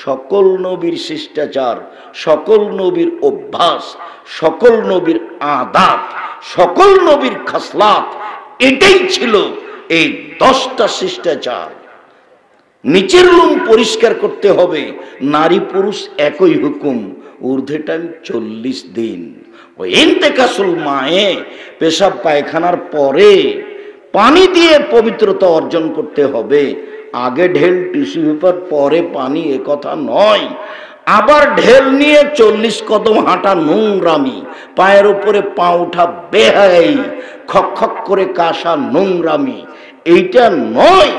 সকল নবীর শিষ্টাচার, সকল নবীর অভ্যাস, সকল নবীর আদাব, সকল নবীর খাসলাত, এটাই ছিল এই 10টা শিষ্টাচার। নিচের লোম পরিষ্কার করতে হবে, নারী পুরুষ একই হুকুম, ঊর্ধ্বে টাইম 40 দিন। ওই ইন্তেকাসুল মায়ে, পেশাব পায়খানার পরে পানি দিয়ে পবিত্রতা অর্জন করতে হবে। আগে ঢেল টিস্যু পেপার পরে পানি, এ কথা নয়। আবার ঢেল নিয়ে 40 কদম হাঁটা নোংরামি, পায়ের উপরে পা উঠা বেহাই, খক খক করে কাশা নোংরামি, এইটা নয়।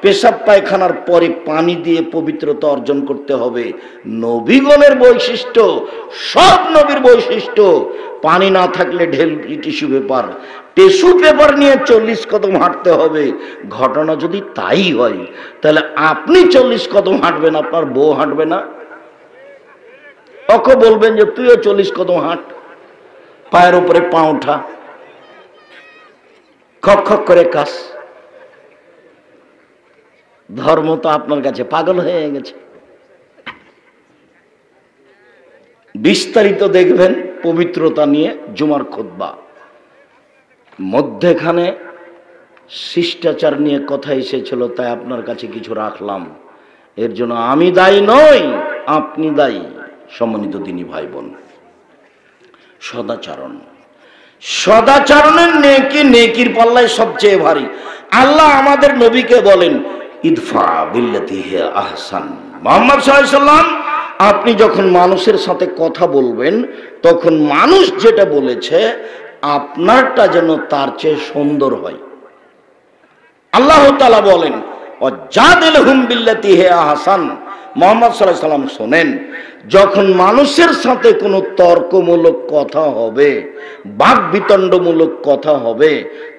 পেশাব পায়খানার পরে পানি দিয়ে পবিত্রতা অর্জন করতে হবে। নবীগণের বৈশিষ্ট্য, সব নবীর বৈশিষ্ট্য। পানি না থাকলে ঢেল টিস্যু পেপার, টিস্যু পেপার নিয়ে 40 কদম হাঁটতে হবে। ঘটনা যদি তাই হয়, তাহলে আপনি 40 কদম হাঁটবেন, আপনার বউ হাঁটবে না? ওকে বলবেন যে তুইও 40 কদম হাঁট, পায়ের উপরে পা ওঠা, খক খক করে কাশ। ধর্ম তো আপনার কাছে পাগল হয়ে গেছে। বিস্তারিত দেখবেন পবিত্রতা নিয়ে জুমার খুতবা, মধ্যেখানে শিষ্টাচার নিয়ে কথা এসেছিল, তাই আপনার কাছে কিছু রাখলাম। এর জন্য আমি দায়ী নই, আপনি দায়ী। সম্মানিত দিনী ভাই বোন, সদাচরণ, সদাচরণের নেকি নেকির পাল্লায় সবচেয়ে ভারী। আল্লাহ আমাদের নবীকে বলেন, ইদফা বিল্লাতি হি আহসান। মুহাম্মদ সাল্লাল্লাহু আলাইহি সাল্লাম, আপনি যখন মানুষের সাথে কথা বলবেন, তখন মানুষ যেটা বলেছে আপনারটা যেন তার চেয়ে সুন্দর হয়। আল্লাহ তাআলা বলেন, ওয়াজাদিলহুম বিল্লাতি হি আহসান। মুহাম্মদ সাল্লাল্লাহু আলাইহি সাল্লাম শোনেন, যখন মানুষের সাথে কোনো তর্কমূলক কথা হবে, বাক বিতণ্ডমূলক কথা হবে,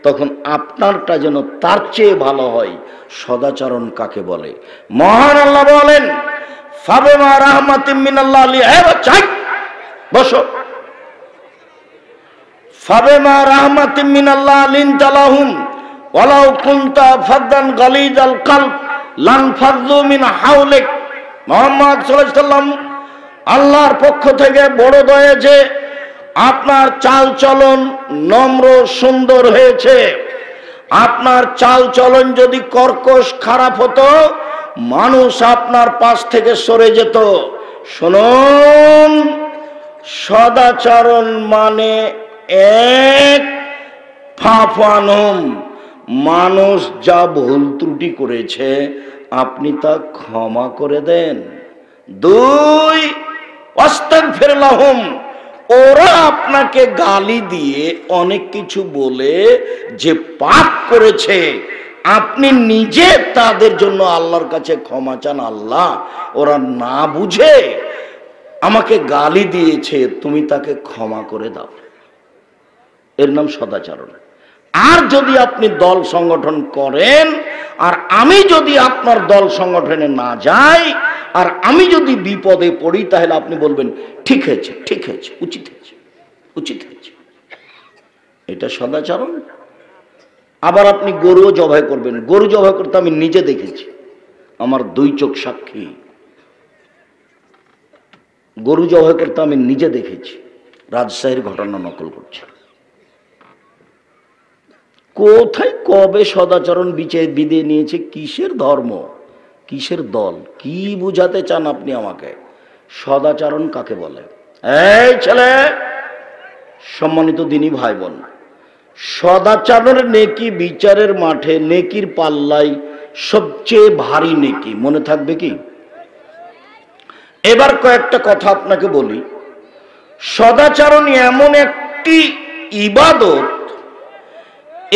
তখন আপনারটা যেন তার চেয়ে ভালো হয়। সদাচরণ কাকে বলে? মহান আল্লাহ বলেন, ফাবিমা রাহমাতিম মিনাল্লাহ লিআইবাচাই, বসো। ফাবিমা রাহমাতিম মিনাল্লাহ লিনতালাহুম ওয়ালাউ কুনতা ফাদ্দান গালিজাল কলব লানফাযু মিন হাওলিক। মুহাম্মদ সাল্লাল্লাহু আলাইহি সাল্লাম, আল্লাহর পক্ষ থেকে বড় দয়া যে আপনার চাল চলন নম্র সুন্দর হয়েছে। আপনার চাল চলন যদি কর্কশ খারাপ হতো, মানুষ আপনার পাশ থেকে সরে যেত। শুনুন, সদাচরণ মানে এক ফাফানুম, মানুষ যা ভুল ত্রুটি করেছে আপনি তা ক্ষমা করে দেন। 2, আস্তাগফির লাহুম, ওরা আপনাকে গালি দিয়ে অনেক কিছু বলে যে পাপ করেছে, আপনি নিজে তাদের জন্য আল্লাহর কাছে ক্ষমা চান। আল্লাহ, ওরা না বুঝে আমাকে গালি দিয়েছে, তুমি তাকে ক্ষমা করে দাও। এর নাম সদাচরণ। আর যদি আপনি দল সংগঠন করেন, আর আমি যদি আপনার দল সংগঠনে না যাই, আর আমি যদি বিপদে পড়ি, তাহলে আপনি বলবেন ঠিক হয়েছে, ঠিক হয়েছে, উচিত হয়েছে, উচিত হয়েছে। এটা সদাচরণ। আবার আপনি গরুও জবাই করবেন, গরু জবাই করতে আমি নিজে দেখেছি, আমার 2 চোখ সাক্ষী। গরু জবাই করতে আমি নিজে দেখেছি, রাজশাহীর ঘটনা নকল করছি। কোথায় কবে সদাচরণ বিদে নিয়েছে? কিসের ধর্ম, কিসের দল, কি বুঝাতে চান আপনি আমাকে? সদাচরণ কাকে বলে? এই ছেলে, সম্মানিত দিনী ভাই বোন, সদাচরণের নেকি বিচারের মাঠে নেকির পাল্লাই সবচেয়ে ভারী নেকি, মনে থাকবে কি? এবার কয়েকটা কথা আপনাকে বলি। সদাচরণ এমন একটি ইবাদত,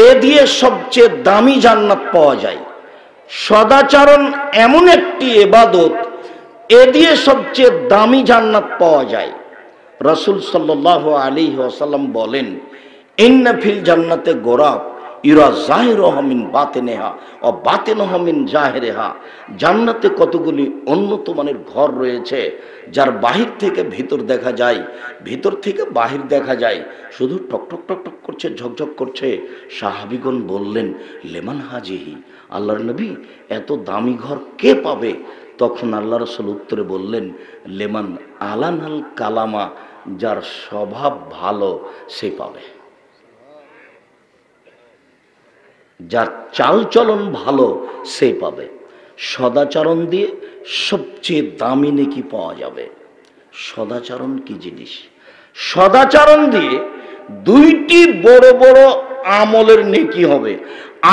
এ দিয়ে সবচেয়ে দামি জান্নাত পাওয়া যায়। সদাচরণ এমন একটি ইবাদত, এ দিয়ে সবচেয়ে দামি জান্নাত পাওয়া যায়। রাসূল সাল্লাল্লাহু আলাইহি ওয়াসাল্লাম বলেন, ইন্না ফিল জান্নাতে গোরাব ইরা জাহিরুহা মিন বাতিনিহা ওয়া বাতিনুহা মিন জাহিরিহা। জান্নাতে কতগুলি উন্নত মানের ঘর রয়েছে, যার বাহির থেকে ভিতর দেখা যায়, ভিতর থেকে বাহির দেখা যায়, শুধু টক টক টক টক করছে, ঝকঝক করছে। সাহাবীগণ বললেন, লেমান হাজিহি, আল্লাহর নবী, এত দামি ঘর কে পাবে? তখন আল্লাহ রাসূল উত্তরে বললেন, লেমান আলানাল কালামা, যার স্বভাব ভালো সে পাবে, যার চালচলন ভালো সে পাবে। সদাচরণ দিয়ে সবচেয়ে দামি নেকি পাওয়া যাবে। সদাচরণ কি জিনিস? সদাচরণ দিয়ে দুইটি বড় বড় আমলের নেকি হবে।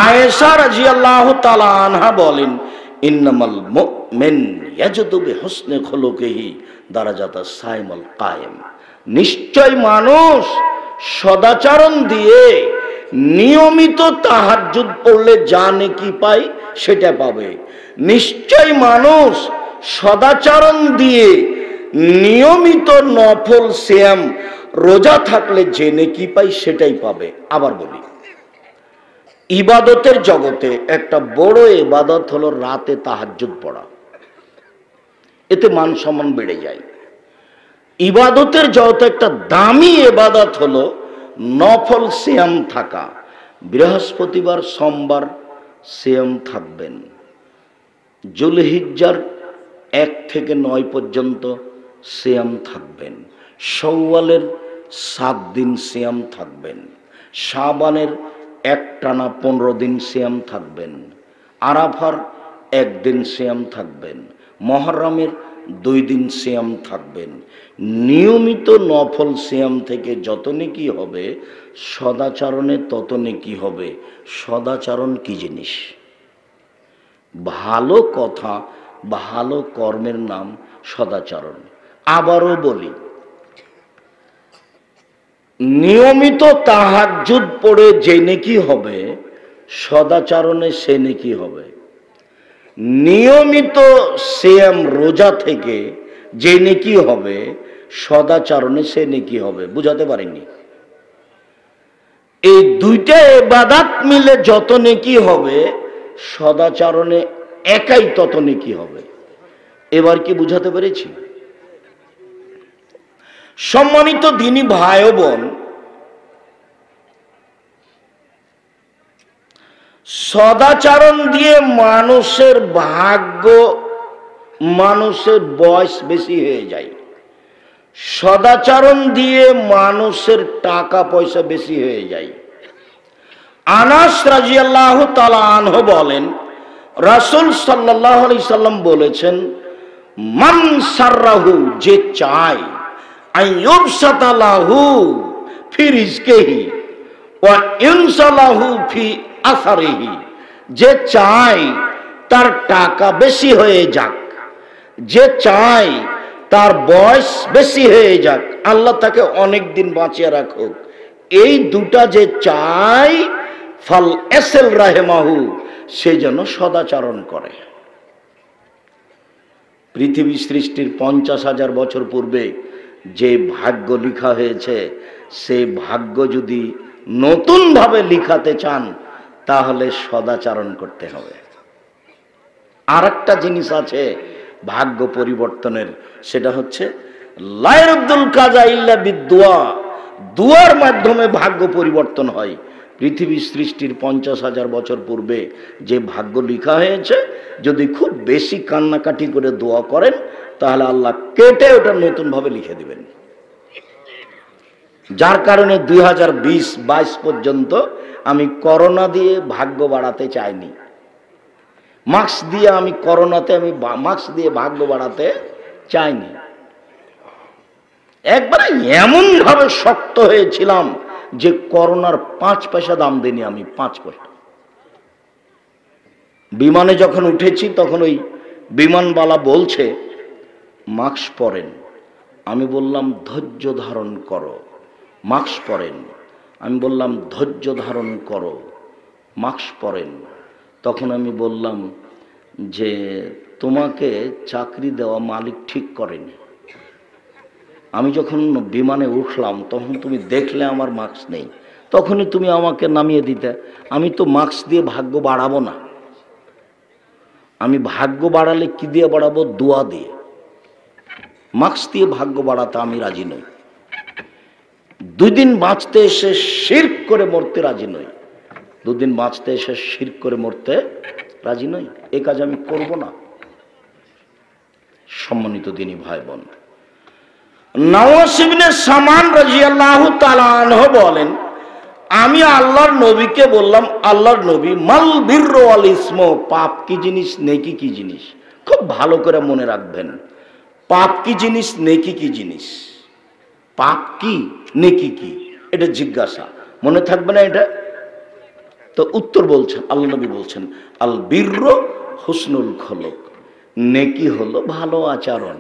আয়েশা রাদিয়াল্লাহু তাআলা আনহা বলেন, ইন্নামাল মুমিন ইয়াজদু বিহুসনি খুলুকিহি দারাজাতাস সাইমুল কায়েম, নিশ্চয় মানুষ সদাচরণ দিয়ে নিয়মিত তাহাজ্জুদ পড়লে যা নেকি পায় সেটা পাবে। নিশ্চয় মানুষ সদাচরণ দিয়ে নিয়মিত নফল সিয়াম রোজা থাকলে যে নেকি পায় সেটাই পাবে। আবার বলি, ইবাদতের জগতে একটা বড় ইবাদত হলো রাতে তাহাজ্জুদ পড়া। এতে মান সম্মান বেড়ে যায়। ইবাদতের জগতে একটা দামি ইবাদত হলো নফল সিয়াম থাকা। বৃহস্পতিবার সোমবার সিয়াম থাকবেন, জুলহিজ্জার 1 থেকে 9 পর্যন্ত সিয়াম থাকবেন, শাওয়ালের 7 দিন সিয়াম থাকবেন, শাবানের একটানা 15 দিন সিয়াম থাকবেন, আরাফার 1 দিন সিয়াম থাকবেন, মুহররমের 2 দিন সিয়াম থাকবেন। নিয়মিত নফল সিয়াম থেকে যত নেকি হবে, সদাচরণে তত নেকি হবে। সদাচরণ কি জিনিস? ভালো কথা, ভালো কর্মের নাম সদাচরণ। আবারও বলি, নিয়মিত তাহাজ্জুদ পড়ে যে নেকি হবে, সদাচরণে সে নেকি হবে। নিয়মিত সিয়াম রোজা থেকে যে নেকি হবে, সদাচরণে সে নেকি হবে। বুঝাতে পারিনি? এই দুইটা ইবাদত মিলে যত নেকি হবে, সদাচরণে একাই তত নেকি হবে। এবার কি বুঝাতে পেরেছি? সম্মানিত দ্বীনী ভাই ও বোন, সদাচরণ দিয়ে মানুষের ভাগ্য, মানুষের বয়স বেশি হয়ে যায়। সদাচরণ দিয়ে মানুষের টাকা পয়সা বেশি হয়ে যায়। আনাস রাদিয়াল্লাহু তাআলা আনহু বলেন, রাসূল সাল্লাল্লাহু আলাইহি সাল্লাম বলেছেন, মান সাররাহু, যে চায়, আইয়ুবসাতা লাহু ফি রিজকিহি ওয়া ইনসালাহু ফি আসারিহি, যে চায় তার টাকা বেশি হয়ে যাক, যে চায় তার বয়স বেশি হয়ে যাক, আল্লাহ তাকে অনেক দিন বাঁচিয়ে রাখুক, এই দুটা যে চায়, ফাল এসেল রাহেমাহু, সে যেন সদাচরণ করে। পৃথিবী সৃষ্টির 50,000 বছর পূর্বে যে ভাগ্য লেখা হয়েছে, সে ভাগ্য যদি নতুন ভাবে লিখাতে চান তাহলে সদাচরণ করতে হবে। আর একটা জিনিস আছে ভাগ্য পরিবর্তনের, সেটা হচ্ছে লা ইয়ারুদ্দুল কাযা ইল্লা বিদুয়া, দুয়ার মাধ্যমে ভাগ্য পরিবর্তন হয়। পৃথিবী সৃষ্টির 50,000 বছর পূর্বে যে ভাগ্য লেখা হয়েছে, যদি খুব বেশি কান্নাকাটি করে দোয়া করেন তাহলে আল্লাহ কেটে ওটা নতুন ভাবে লিখে দিবেন। যার কারণে 2020-22 পর্যন্ত আমি করোনা দিয়ে ভাগ্য বাড়াতে চাইনি। মাস্ক দিয়ে আমি করোনাতে আমি মাস্ক দিয়ে ভাগ্য বাড়াতে চাইনি। একবারে এমন ভাবে শক্ত হয়েছিলাম যে করোনার 5 পয়সা দাম দেনি আমি, 5 পয়সা। বিমানে যখন উঠেছি তখন ওই বিমানবালা বলছে মাস্ক পরেন। আমি বললাম ধৈর্য ধারণ করো, মাস্ক পরেন। আমি বললাম ধৈর্য ধারণ করো, মাস্ক পরেন। তখন আমি বললাম যে তোমাকে চাকরি দেওয়া মালিক ঠিক করেনি। আমি যখন বিমানে উঠলাম তখন তুমি দেখলে আমার মাস্ক নেই, তখনই তুমি আমাকে নামিয়ে দিতে। আমি তো মাস্ক দিয়ে ভাগ্য বাড়াবো না। আমি ভাগ্য বাড়ালে কি দিয়ে বাড়াবো? দোয়া দিয়ে। মাস্ক দিয়ে ভাগ্য বাড়াতে আমি রাজি নই। 2 দিন বাঁচতে এসে শিরক করে মরতে রাজি নই। 2 দিন বাঁচতে এসে শিরক করে মরতে রাজি নই। এই কাজ আমি করব না। সম্মানিত দিনী ভাই বোন, নওয়াস ইবনে সামান রাদিয়াল্লাহু তাআলা আনহু বলেন, আমি আল্লাহর নবীকে বললাম, আল্লাহর নবী, মাল বিররু ওয়াল ইসমু, পাপ কি জিনিস, নেকি কি জিনিস? খুব ভালো করে মনে রাখবেন, পাপ কি জিনিস, নেকি কি জিনিস? পাপ কি, নেকি কি, এটা জিজ্ঞাসা, মনে থাকবে না এটা? তো উত্তর বলছেন, আল্লাহ নবী বলছেন, আল বিররু হুসনুল খুলুক, নেকি হলো ভালো আচরণ।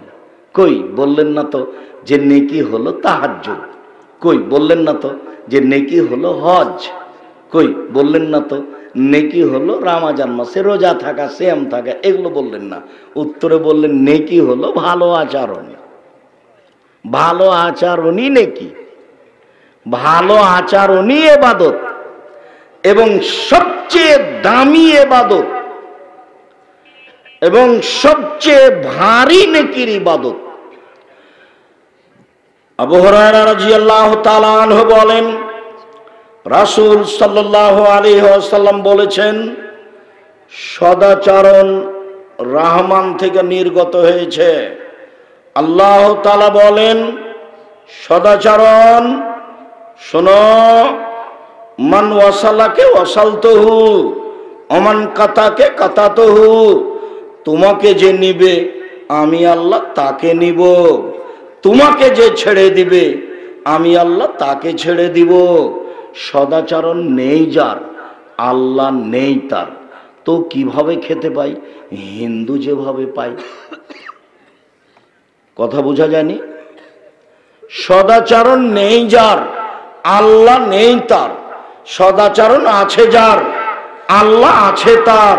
কই বললেন না তো যে নেকি হলো তাহাজ্জুদ? কই বললেন না তো যে নেকি হলো হজ? কই বললেন না তো নেকি হলো রমজান মাসে রোজা থাকা, সিয়াম থাকা? এগুলো বললেন না, উত্তরে বললেন নেকি হলো ভালো আচরণ। ভালো আচরণই নেকি, ভালো আচরণই ইবাদত, এবং সবচেয়ে দামি ইবাদত এবং সবচেয়ে ভারী নেকির ইবাদত। আবু হুরায়রা রাদিয়াল্লাহু তাআলা আনহু বলেন, রাসূল সাল্লাল্লাহু আলাইহি ওয়াসাল্লাম বলেছেন, সদাচরণ রহমান থেকে নির্গত হয়েছে। আল্লাহ তাআলা বলেন, সদাচরণ শোনো, মান ওয়াসালাকে ওয়াসালতুহু ওমান কাতাকে কাতাতুহু, তোমাকে যে নিবে আমি আল্লাহ তাকে নিব, তোমাকে যে ছেড়ে দিবে আমি আল্লাহ তাকে ছেড়ে দিব। সদাচরণ নেই যার, আল্লাহ নেই তার, তো কিভাবে খেতে পাই? হিন্দু যেভাবে পাই। কথা বোঝা যায়নি? সদাচরণ নেই যার, আল্লাহ নেই তার। সদাচরণ আছে যার, আল্লাহ আছে তার।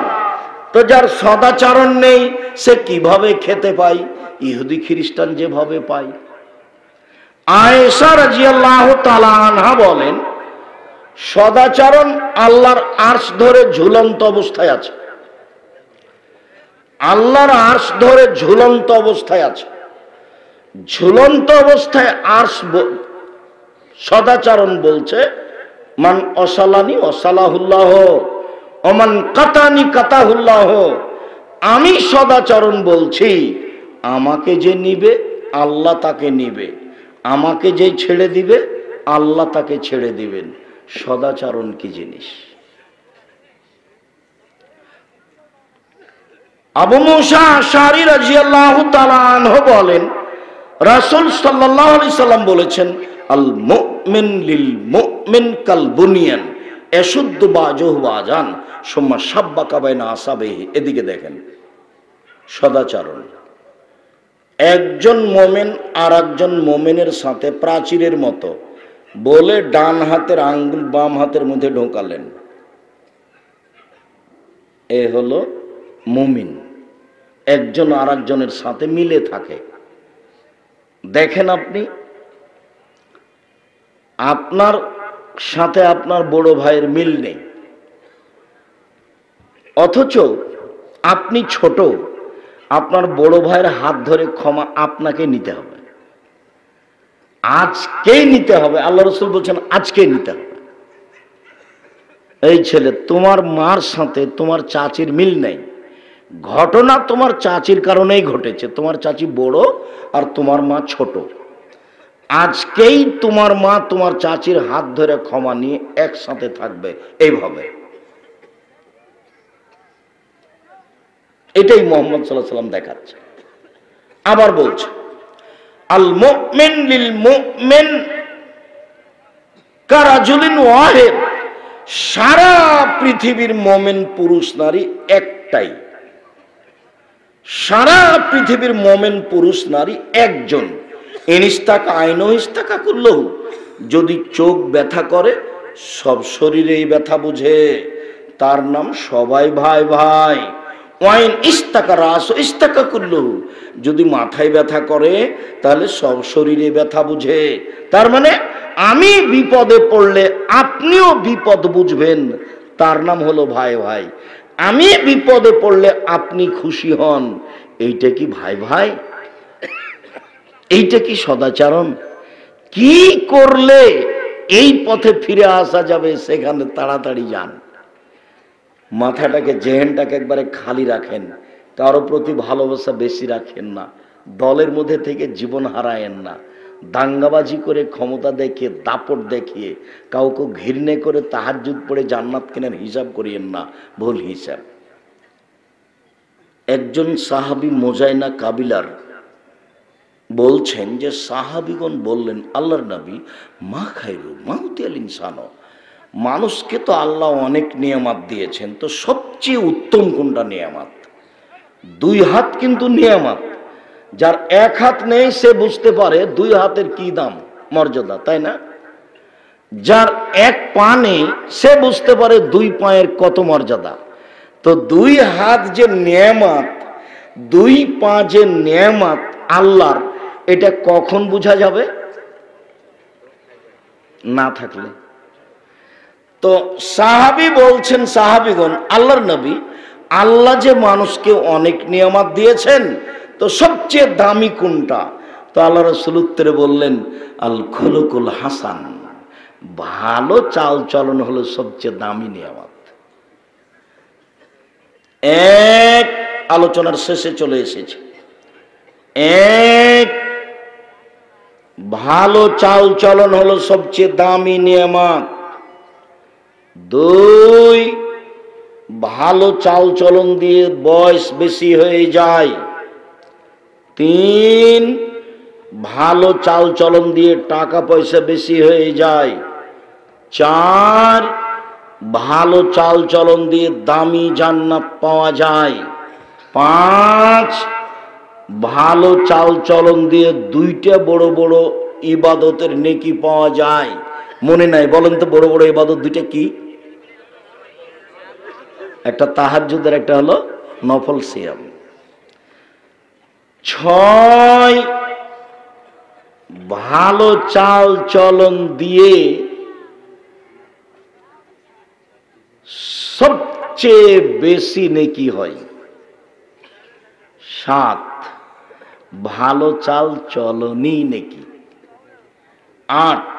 তো যার সদাচরণ নেই সে কিভাবে খেতে পায়? ইহুদি খ্রিস্টান যেভাবে পায়। আয়েশা রাদিয়াল্লাহু তাআলা আনহা বলেন, সদাচরণ আল্লাহর আরশ ধরে ঝুলন্ত অবস্থায় আছে। আল্লাহর আরশ ধরে ঝুলন্ত অবস্থায় আছে। ঝুলন্ত অবস্থায় আরশ, সদাচরণ বলছে, মান অসালানি অসালাহুল্লাহ ওমান কাতানি কাতাহুল্লাহ, আমি সদাচরণ বলছি, আমাকে যে নিবে আল্লাহ তাকে নিবে, আমাকে যে ছেড়ে দিবে আল্লাহ তাকে ছেড়ে দিবেন। সদাচরণ কি জিনিস? আবু মুসা আশআরী রাদিয়াল্লাহু তাআলা আনহু বলেন, রাসূল সাল্লাল্লাহু আলাইহি সাল্লাম বলেছেন, আল মুমিন লিল মুমিন কাল বুনিয়ান ইয়াশুদ্দু বাযুহু বাযান সুম্মা শাব্বাকা বাইনা আসাবিহি। এদিকে দেখেন, সদাচরণ, একজন মুমিন আর একজন মুমিনের সাথে প্রাচীরের মতো বলে ডান হাতের আঙ্গুল বাম হাতের মধ্যে ঢোকালেন, এ হলো মুমিন, একজন আর একজনের সাথে মিলে থাকে। দেখেন, আপনি আপনার সাথে আপনার বড় ভাইয়ের মিল নেই, অথচ আপনি ছোট, আপনার বড় ভাইয়ের হাত ধরে ক্ষমা আপনাকে নিতে হবে, আজকেই নিতে হবে। আল্লাহ রাসূল বলছেন আজকেই নিতে হবে। এই ছেলে, তোমার মার সাথে তোমার চাচির মিল নেই, ঘটনা তোমার চাচির কারণেই ঘটেছে, তোমার চাচি বড় আর তোমার মা ছোট। আজকেই তোমার মা তোমার চাচির হাত ধরে ক্ষমা নিয়ে একসাথে থাকবে, এইভাবে। এটাই মুহাম্মদ সাল্লাল্লাহু আলাইহি ওয়াসাল্লাম দেখাচ্ছে। আবার বলছে, আল মুমিন লিল মুমিন কারাজুলিন ওয়াহিদ, সারা পৃথিবীর মুমিন পুরুষ নারী একটাই, সারা পৃথিবীর মুমিন পুরুষ নারী একজন। ইনিস্তাকা আইনো ইস্তাকা করলো, যদি চোখ ব্যথা করে সব শরীরেই ব্যথা বুঝে, তার নাম সবাই ভাই ভাই। ওয়াইন ইস্তাকা রাস ইস্তাকা করলো, যদি মাথায় ব্যথা করে তাহলে সব শরীরে ব্যথা বুঝে। তার মানে আমি বিপদে পড়লে আপনিও বিপদ বুঝবেন, তার নাম হলো ভাই ভাই। আমি বিপদে পড়লে আপনি খুশি হন, এইটা কি ভাই ভাই? এইটা কি সদাচরণ? কি করলে এই পথে ফিরে আসা যাবে সেখানে তাড়াতাড়ি যান। মাথাটাকে, জেহেনটাকে একবারে খালি রাখেন, কারো প্রতি ভালোবাসা বেশি রাখেন না, দলের মধ্যে থেকে জীবন হারায়েন না, দাঙ্গাবাজি করে ক্ষমতা দেখিয়ে দাপট দেখিয়ে কাউকে ঘৃণে করে তাহাজ্জুদ পড়ে জান্নাত কেনার হিসাব করিয়েন না, ভুল হিসাব। একজন সাহাবী মোজাইনা কাবিলার বলছেন যে সাহাবীগণ বললেন, আল্লাহর নবী, মা খাইরু মাউতিয়াল ইনসানো, মানুষকে তো আল্লাহ অনেক নিয়ামত দিয়েছেন, তো সবচেয়ে উত্তম কোনটা নিয়ামত? দুই হাত কিন্তু নিয়ামত, যার এক হাত নেই সে বুঝতে পারে দুই হাতের কি দাম মর্যাদা, তাই না? যার এক পা নেই সে বুঝতে পারে দুই পায়ের কত মর্যাদা। তো দুই হাত যে নিয়ামত, দুই পা যে নিয়ামত আল্লাহর, এটা কখন বোঝা যাবে? না থাকলে। তো সাহাবী বলছেন, সাহাবীগণ, আল্লাহর নবী, আল্লাহ যে মানুষকে অনেক নিয়ামত দিয়েছেন, তো সবচেয়ে দামি কোনটা? তো আল্লাহ রাসূল উত্তরে বললেন, আল খুলুকুল হাসান, ভালো চাল চলন হলো সবচেয়ে দামি নিয়ামত। এক, আলোচনার শেষে চলে এসেছে। এক, ভালো চাল চলন হলো সবচেয়ে দামি নিয়ামত। দুই, ভালো চাল চলন দিয়ে বয়স বেশি হয়ে যায়। তিন, ভালো চাল চলন দিয়ে টাকা পয়সা বেশি হয়ে যায়। চার, ভালো চাল চলন দিয়ে দামি জান্নাত পাওয়া যায়। পাঁচ, ভালো চাল চলন দিয়ে দুইটা বড় বড় ইবাদতের নেকি পাওয়া যায়। মনে নাই? বলেন তো, বড় বড় ইবাদত দুইটা কি? একটা তাহাজ্জুদের, একটা হলো নফল সিয়াম। ছয়, ভালো চাল চলন দিয়ে সবচেয়ে বেশি নেকি হয়। সাত, ভালো চাল চলনই নেকি। আট,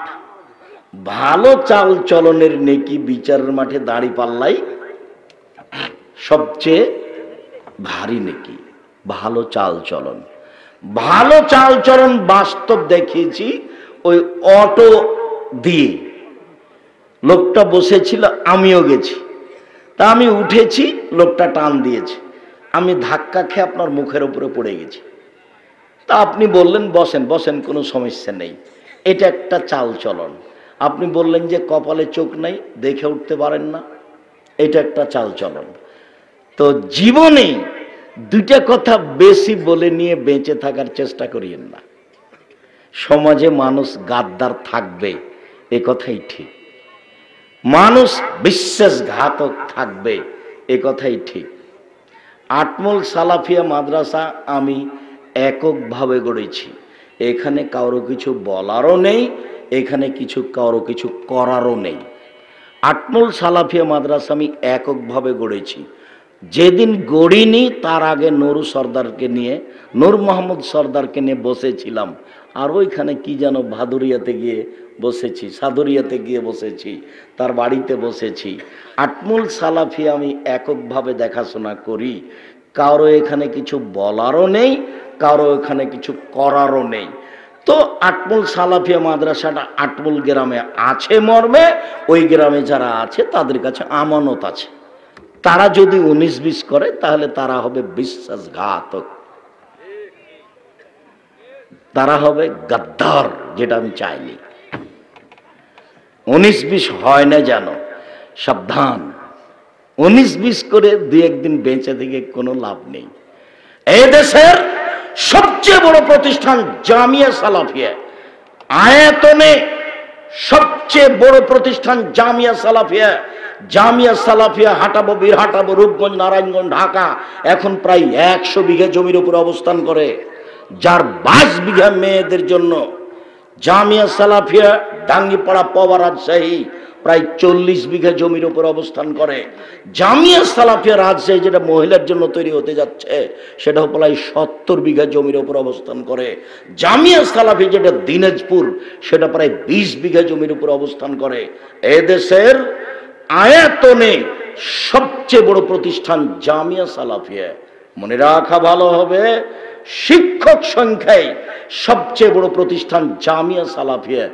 ভালো চাল চলনের নেকি বিচারের মাঠে দাঁড়ি পাল্লাই সবচেয়ে ভারী নেকি ভালো চাল চলন। ভালো চাল চলন বাস্তব দেখিয়েছি। ওই অটো দিয়ে লোকটা বসেছিল, আমিও গেছি, তা আমি উঠেছি, লোকটা টান দিয়েছে, আমি ধাক্কা খেয়ে আপনার মুখের উপরে পড়ে গেছি। তা আপনি বললেন বসেন, বসেন, কোনো সমস্যা নেই। এটা একটা চাল চলন। আপনি বললেন যে কপালে চোখ নাই, দেখে উঠতে পারেন না, এটা একটা চাল চলন। তো জীবনে দুইটা কথা বেশি বলে নিয়ে বেঁচে থাকার চেষ্টা করিয়েন না। সমাজে মানুষ গাদ্দার থাকবে, এ কথাই ঠিক। মানুষ বিশ্বাসঘাতক থাকবে, এ কথাই ঠিক। আটমল সালাফিয়া মাদ্রাসা আমি এককভাবে গড়েছি। এখানে কারো কিছু বলারও নেই, এখানে কারো কিছু করারও নেই। আটমল সালাফিয়া মাদ্রাসা আমি এককভাবে গড়েছি। যেদিন গড়িনি তার আগে নুরু সর্দারকে নিয়ে, নূর মোহাম্মদ সর্দারকে নিয়ে বসেছিলাম। আর ওইখানে কি যেন ভাদুরিয়াতে গিয়ে বসেছি, সাদুরিয়াতে গিয়ে বসেছি, তার বাড়িতে বসেছি। আটমুল সালাফিয়া আমি এককভাবে দেখাশোনা করি। কারো এখানে কিছু বলারও নেই, কারো এখানে কিছু করারও নেই। তো আটমুল সালাফিয়া মাদ্রাসাটা আটমুল গ্রামে আছে মর্মে, ওই গ্রামে যারা আছে তাদের কাছে আমানত আছে। তারা যদি 19-20 করে তাহলে তারা হবে বিশ্বাসঘাতক, তারা হবে গাদ্দার, যেটা আমি চাইনি। 19-20 হয় না যেন, সাবধান। 19-20 করে দুই একদিন বেঁচে থেকে কোনো লাভ নেই। এই দেশের সবচেয়ে বড় প্রতিষ্ঠান জামিয়া সালাফিয়া, আয়তনে সবচেয়ে বড় প্রতিষ্ঠান জামিয়া সালাফিয়া। জামিয়া সালাফিয়া হাঁটাবো, বীরহাটাবো, রূপগঞ্জ, নারায়ণগঞ্জ, ঢাকা, এখন প্রায় 100 বিঘা জমির উপর অবস্থান করে, যার 22 বিঘা মেয়েদের জন্য। জামিয়া সালাফিয়া ডাঙ্গিপাড়া, পবা, রাজশাহী, প্রায় 40 বিঘা জমির উপর অবস্থান করে। জামিয়া সালাফিয়া রাজশাহী, যেটা মহিলার জন্য তৈরি হতে যাচ্ছে, সেটাও প্রায় 70 বিঘা জমির উপর অবস্থান করে। জামিয়া সালাফি যেটা দিনাজপুর, সেটা প্রায় 20 বিঘা জমির উপর অবস্থান করে। এদেশের আয়তনে সবচেয়ে বড় প্রতিষ্ঠান জামিয়া সালাফিয়া। মনে রাখা ভালো হবে, শিক্ষক সংখ্যায় সবচেয়ে বড় প্রতিষ্ঠান জামিয়া সালাফিয়া।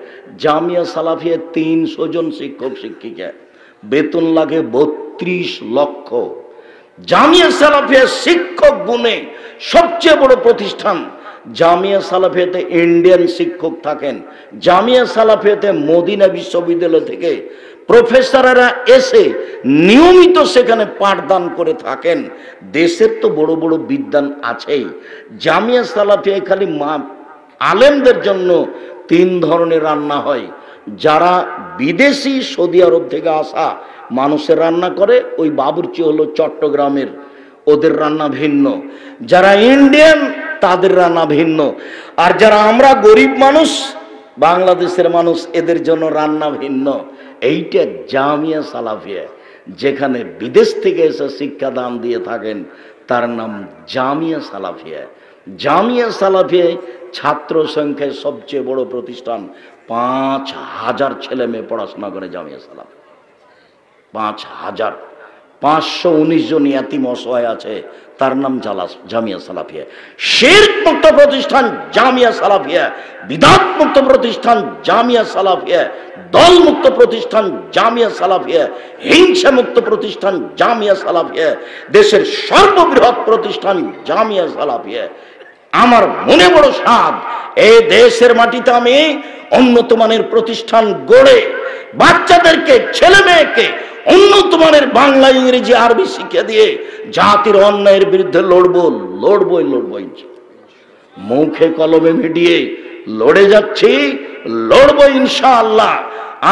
জামিয়া সালাফিয়া 300 জন শিক্ষক শিক্ষিকা, বেতন লাগে 32 লক্ষ। জামিয়া সালাফিয়া শিক্ষক গুণে সবচেয়ে বড় প্রতিষ্ঠান। জামিয়া সালাফিয়াতে ইন্ডিয়ান শিক্ষক থাকেন। জামিয়া সালাফিয়াতে মদিনা বিশ্ববিদ্যালয় থেকে প্রফেসররা এসে নিয়মিত সেখানে পাঠদান করে থাকেন। দেশের তো বড় বড় বিদ্যান আছেই। জামিয়া সালাফিয়ায় খালি আলেমদের জন্য 3 ধরনের রান্না হয়। যারা বিদেশি সৌদি আরব থেকে আসা মানুষের রান্না করে, ওই বাবুর্চি হলো চট্টগ্রামের, ওদের রান্না ভিন্ন। যারা ইন্ডিয়ান তাদের রান্না ভিন্ন। আর যারা আমরা গরিব মানুষ, বাংলাদেশের মানুষ, এদের জন্য রান্না ভিন্ন। এইটা জামিয়া সালাফিয়া, যেখানে বিদেশ থেকে এসে শিক্ষাদান দিয়ে থাকেন, তার নাম জামিয়া সালাফিয়া। জামিয়া সালাফিয়ায় ছাত্র সংখ্যায় সবচেয়ে বড় প্রতিষ্ঠান। 5000 ছেলে মেয়ে পড়াশোনা করে জামিয়া সালাফিয়া। 5000। 519 জন ইয়াতিম অসহায় আছে, তার নাম জামিয়া সালাফিয়া। শিরক মুক্ত প্রতিষ্ঠান জামিয়া সালাফিয়া, বিদআত মুক্ত প্রতিষ্ঠান জামিয়া সালাফিয়া, দল মুক্ত প্রতিষ্ঠান জামিয়া সালাফিয়া, হিংসা মুক্ত প্রতিষ্ঠান জামিয়া সালাফিয়া, দেশের সর্ববৃহৎ প্রতিষ্ঠান জামিয়া সালাফিয়া। আমার মনে বড় সাধ, এই দেশের মাটিতে আমি উন্নত মানের প্রতিষ্ঠান গড়ে বাচ্চাদেরকে, ছেলে মেয়েকে উন্নত মানের বাংলা, ইংরেজি, আরবি শিক্ষা দিয়ে জাতির অন্যায়ের বিরুদ্ধে লড়বই। মুখে কলমে মিডিয়ে লড়ে যাচ্ছি, লড়বো ইনশাআল্লাহ।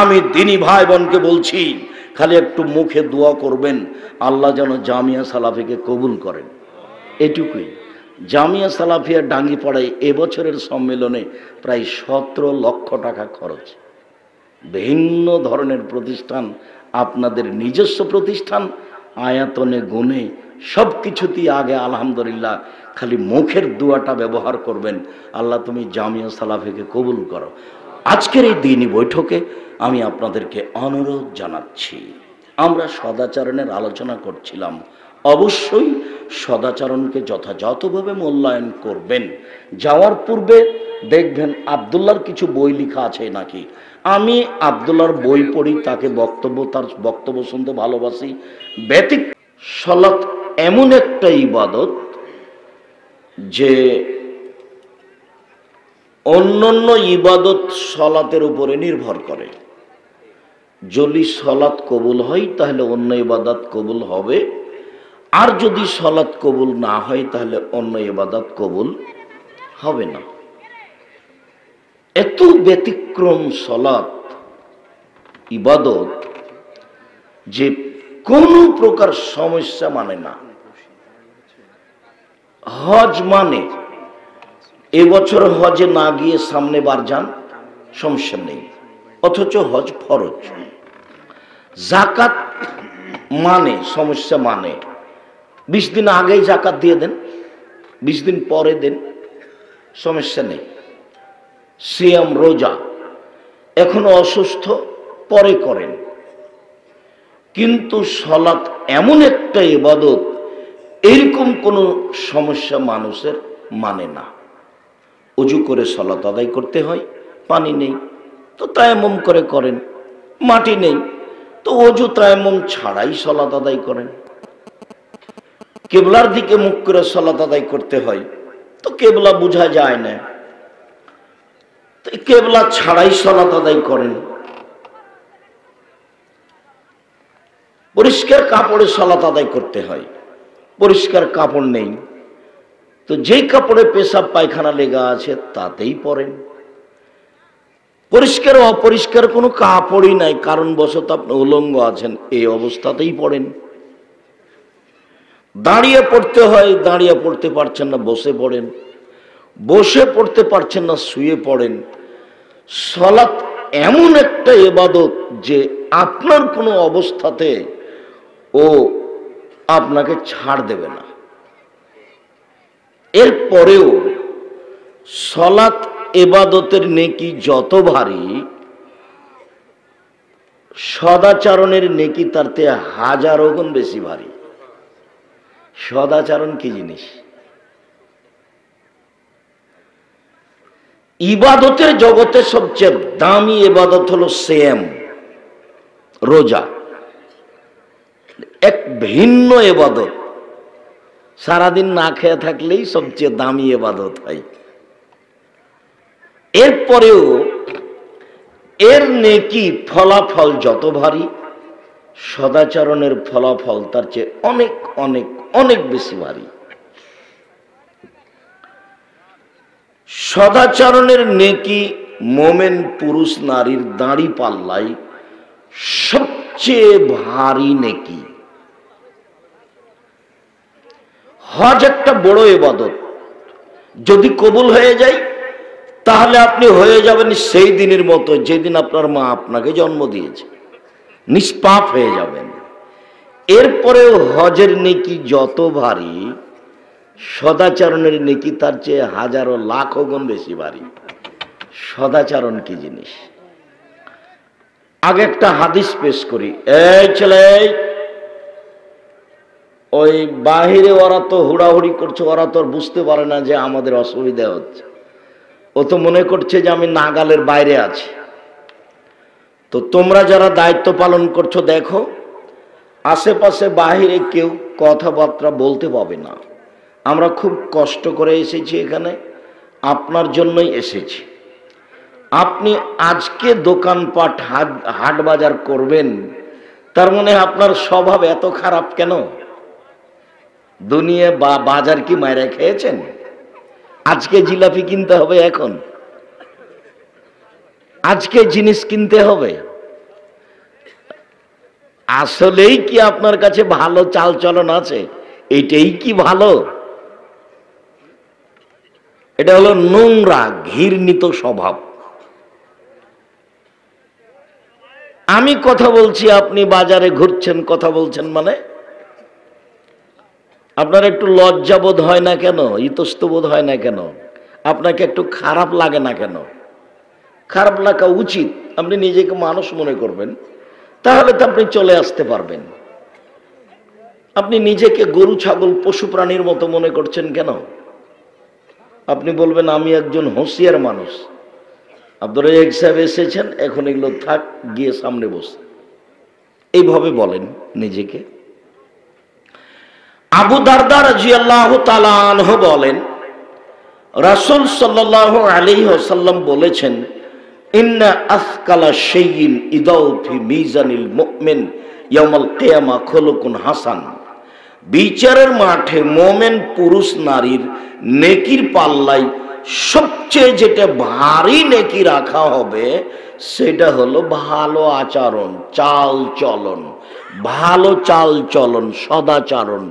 আমি দিনী ভাই বোনকে বলছি, খালি একটু মুখে দোয়া করবেন, আল্লাহ যেন জামিয়া সালাফিকে কবুল করেন, এটুকুই। জামিয়া সালাফিয়া ডাঙ্গিপাড়ায় এবছরের সম্মেলনে প্রায় 17 লক্ষ টাকা খরচ। ভিন্ন ধরনের প্রতিষ্ঠান, আপনাদের নিজস্ব প্রতিষ্ঠান, আয়াতনে গুণে সব কিছুতেই আগে আলহামদুলিল্লাহ। খালি মুখের দোয়াটা ব্যবহার করবেন, আল্লাহ তুমি জামিয়া সালাফিকে কবুল করো। আজকের এই দিনই বৈঠকে আমি আপনাদেরকে অনুরোধ জানাচ্ছি, আমরা সদাচরণের আলোচনা করছিলাম। অবশ্যই সদাচরণকে যথাযথভাবে মূল্যায়ন করবেন। যাওয়ার পূর্বে দেখবেন আব্দুল্লাহর কিছু বই লেখা আছে নাকি। আমি আব্দুল্লাহর বই পড়ি, তাকে তার বক্তব্য শুনতে ভালোবাসি। সালাত এমন একটা ইবাদত যে অন্যান্য ইবাদত সালাতের উপরে নির্ভর করে। যদি সালাত কবুল হয় তাহলে অন্য ইবাদত কবুল হবে, আর যদি সালাত কবুল না হয় তাহলে অন্য ইবাদত কবুল হবে না। এত ব্যতিক্রম সালাত ইবাদত যে কোনো প্রকার সমস্যা মানে না। হজ মানে এবছর হজে না গিয়ে সামনে বার যান, সমস্যা নেই, অথচ হজ ফরজ। জাকাত মানে সমস্যা মানে 20 দিন আগেই জাকাত দিয়ে দেন, 20 দিন পরে দেন, সমস্যা নেই। সিয়াম রোজা এখনো অসুস্থ, পরে করেন। কিন্তু সালাত এমন একটা ইবাদত, এরকম কোনো সমস্যা মানুষের মানে না। ওযু করে সালাত আদায় করতে হয়, পানি নেই তো তায়াম্মুম করে করেন, মাটি নেই তো ওযু তায়াম্মুম ছাড়াই সালাত আদায় করেন। কিবলার দিকে মুখ করে সালাত আদায় করতে হয় তো কিবলা বোঝা যায় না, তো কিবলা ছাড়াই সালাত আদায় করেন। পরিষ্কার কাপড়ে সালাত আদায় করতে হয়, পরিষ্কার কাপড় নেই তো যেই কাপড়ে পেশাব পায়খানা লেগা আছে তাতেই পরেন। পরিষ্কার অপরিষ্কার কোনো কাপড়ই নাই, কারণবশত আপনি উলঙ্গ আছেন, এই অবস্থাতেই পড়েন। দাঁড়িয়ে পড়তে হয়, দাঁড়িয়ে পড়তে পারছেন না, বসে পড়েন। বসে পড়তে পারছেন না, শুয়ে পড়েন। সালাত এমন একটা ইবাদত যে আপনার কোনো অবস্থাতে ও আপনাকে ছাড় দেবে না। এরপরেও সালাত ইবাদতের নেকি যত ভারী, সদাচরণের নেকি তার থেকে 1000 গুণ বেশি ভারী। সদাচরণ কি জিনিস? ইবাদতের জগতে সবচেয়ে দামি ইবাদত হলো সিয়াম, রোজা। এক ভিন্ন ইবাদত, সারাদিন না খেয়ে থাকলেই সবচেয়ে দামি ইবাদত হয়। এরপরেও এর নেকি ফলাফল যত ভারী, সদাচরণের ফলাফল তার চেয়ে অনেক অনেক অনেক বেশি ভারী। সদাচরণের নেকি মোমেন পুরুষ নারীর দাঁড়ি পাল্লাই সবচেয়ে ভারী নেকি। হজ একটা বড় ইবাদত, যদি কবুল হয়ে যায় তাহলে আপনি হয়ে যাবেন সেই দিনের মতো যেদিন আপনার মা আপনাকে জন্ম দিয়েছে, নিষ্পাপ হয়ে যাবেন। এরপরেও হজের নেকি যত ভারী, সদাচরণের নেকি তার চেয়ে হাজারো লাখো গুণ বেশি ভারী। সদাচরণ কি জিনিস? আগে একটা হাদিস পেশ করি। এই ছেলে, ওই বাহিরে ওরা তো হুড়াহুড়ি করছে, ওরা তো বুঝতে পারে না যে আমাদের অসুবিধা হচ্ছে। ও তো মনে করছে যে আমি নাগালের বাইরে আছি। তো তোমরা যারা দায়িত্ব পালন করছো, দেখো আশেপাশে বাহিরে কেউ কথাবার্তা বলতে পাবে না। আমরা খুব কষ্ট করে এসেছি এখানে, আপনার জন্যই এসেছি। আপনি আজকে দোকানপাট হাট বাজার করবেন, তার মানে আপনার স্বভাব এত খারাপ কেন? দুনিয়া বা বাজার কি মায়েরা খেয়েছেন? আজকে জিলাপি কিনতে হবে, এখন আজকে জিনিস কিনতে হবে। আসলেই কি আপনার কাছে ভালো চাল চলন আছে? এটাই কি ভালো? এটা হলো নোংরা ঘৃণিত স্বভাব। আমি কথা বলছি, আপনি বাজারে ঘুরছেন, কথা বলছেন, মানে আপনার একটু লজ্জা বোধ হয় না কেন? ইতস্ত বোধ হয় না কেন? আপনাকে একটু খারাপ লাগে না কেন? খারাপ লাগা উচিত। আপনি নিজেকে মানুষ মনে করবেন, তাহলে তো আপনি চলে আসতে পারবেন। আপনি নিজেকে গরু ছাগল পশু প্রাণীর মতো মনে করছেন কেন? আপনি বলবেন আমি একজন হুঁশিয়ার মানুষ। আব্দুর রাজ্জাক সাহেব এসেছেন, এখন এগুলো থাক, গিয়ে সামনে বস, এইভাবে বলেন নিজেকে। আবু দারদা রাদিয়াল্লাহু তাআলা আনহু বলেন, রাসূল সাল্লাল্লাহু আলাইহি ওয়াসাল্লাম বলেছেন, ইন্না আসকালা শাইইন ইদাউ ফি মিজানিল মুমিন ইয়াউমাল কিয়ামা খুলুকুন হাসান। বিচারের মাঠে মোমেন পুরুষ নারীর নেকির পাল্লায় সবচেয়ে যেটা ভারী নেকি রাখা হবে সেটা হলো ভালো আচরণ, চাল চলন, ভালো চাল চলন, সদাচরণ।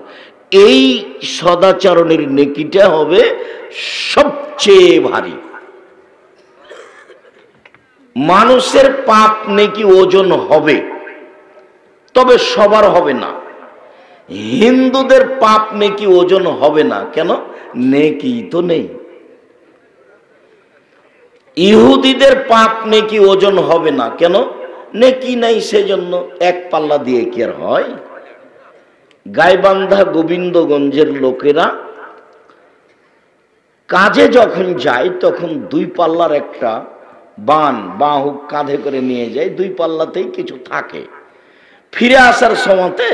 এই সদাচরণের নেকিটা হবে সবচেয়ে ভারী। মানুষের পাপ নেকি ওজন হবে, তবে সবার হবে না। হিন্দুদের পাপ নেকি ওজন হবে না কেন? নেকি তো নেই। ইহুদিদের পাপ নেকি ওজন হবে না কেন? নেকি নেই, সেজন্য এক পাল্লা দিয়ে কি আর হয়? গাইবান্ধা গোবিন্দগঞ্জের লোকেরা কাজে যখন যায় তখন দুই পাল্লার একটা বাহু কাঁধে করে নিয়ে যায়, দুই পাল্লাতেই কিছু থাকে। ফিরে আসার সময়তে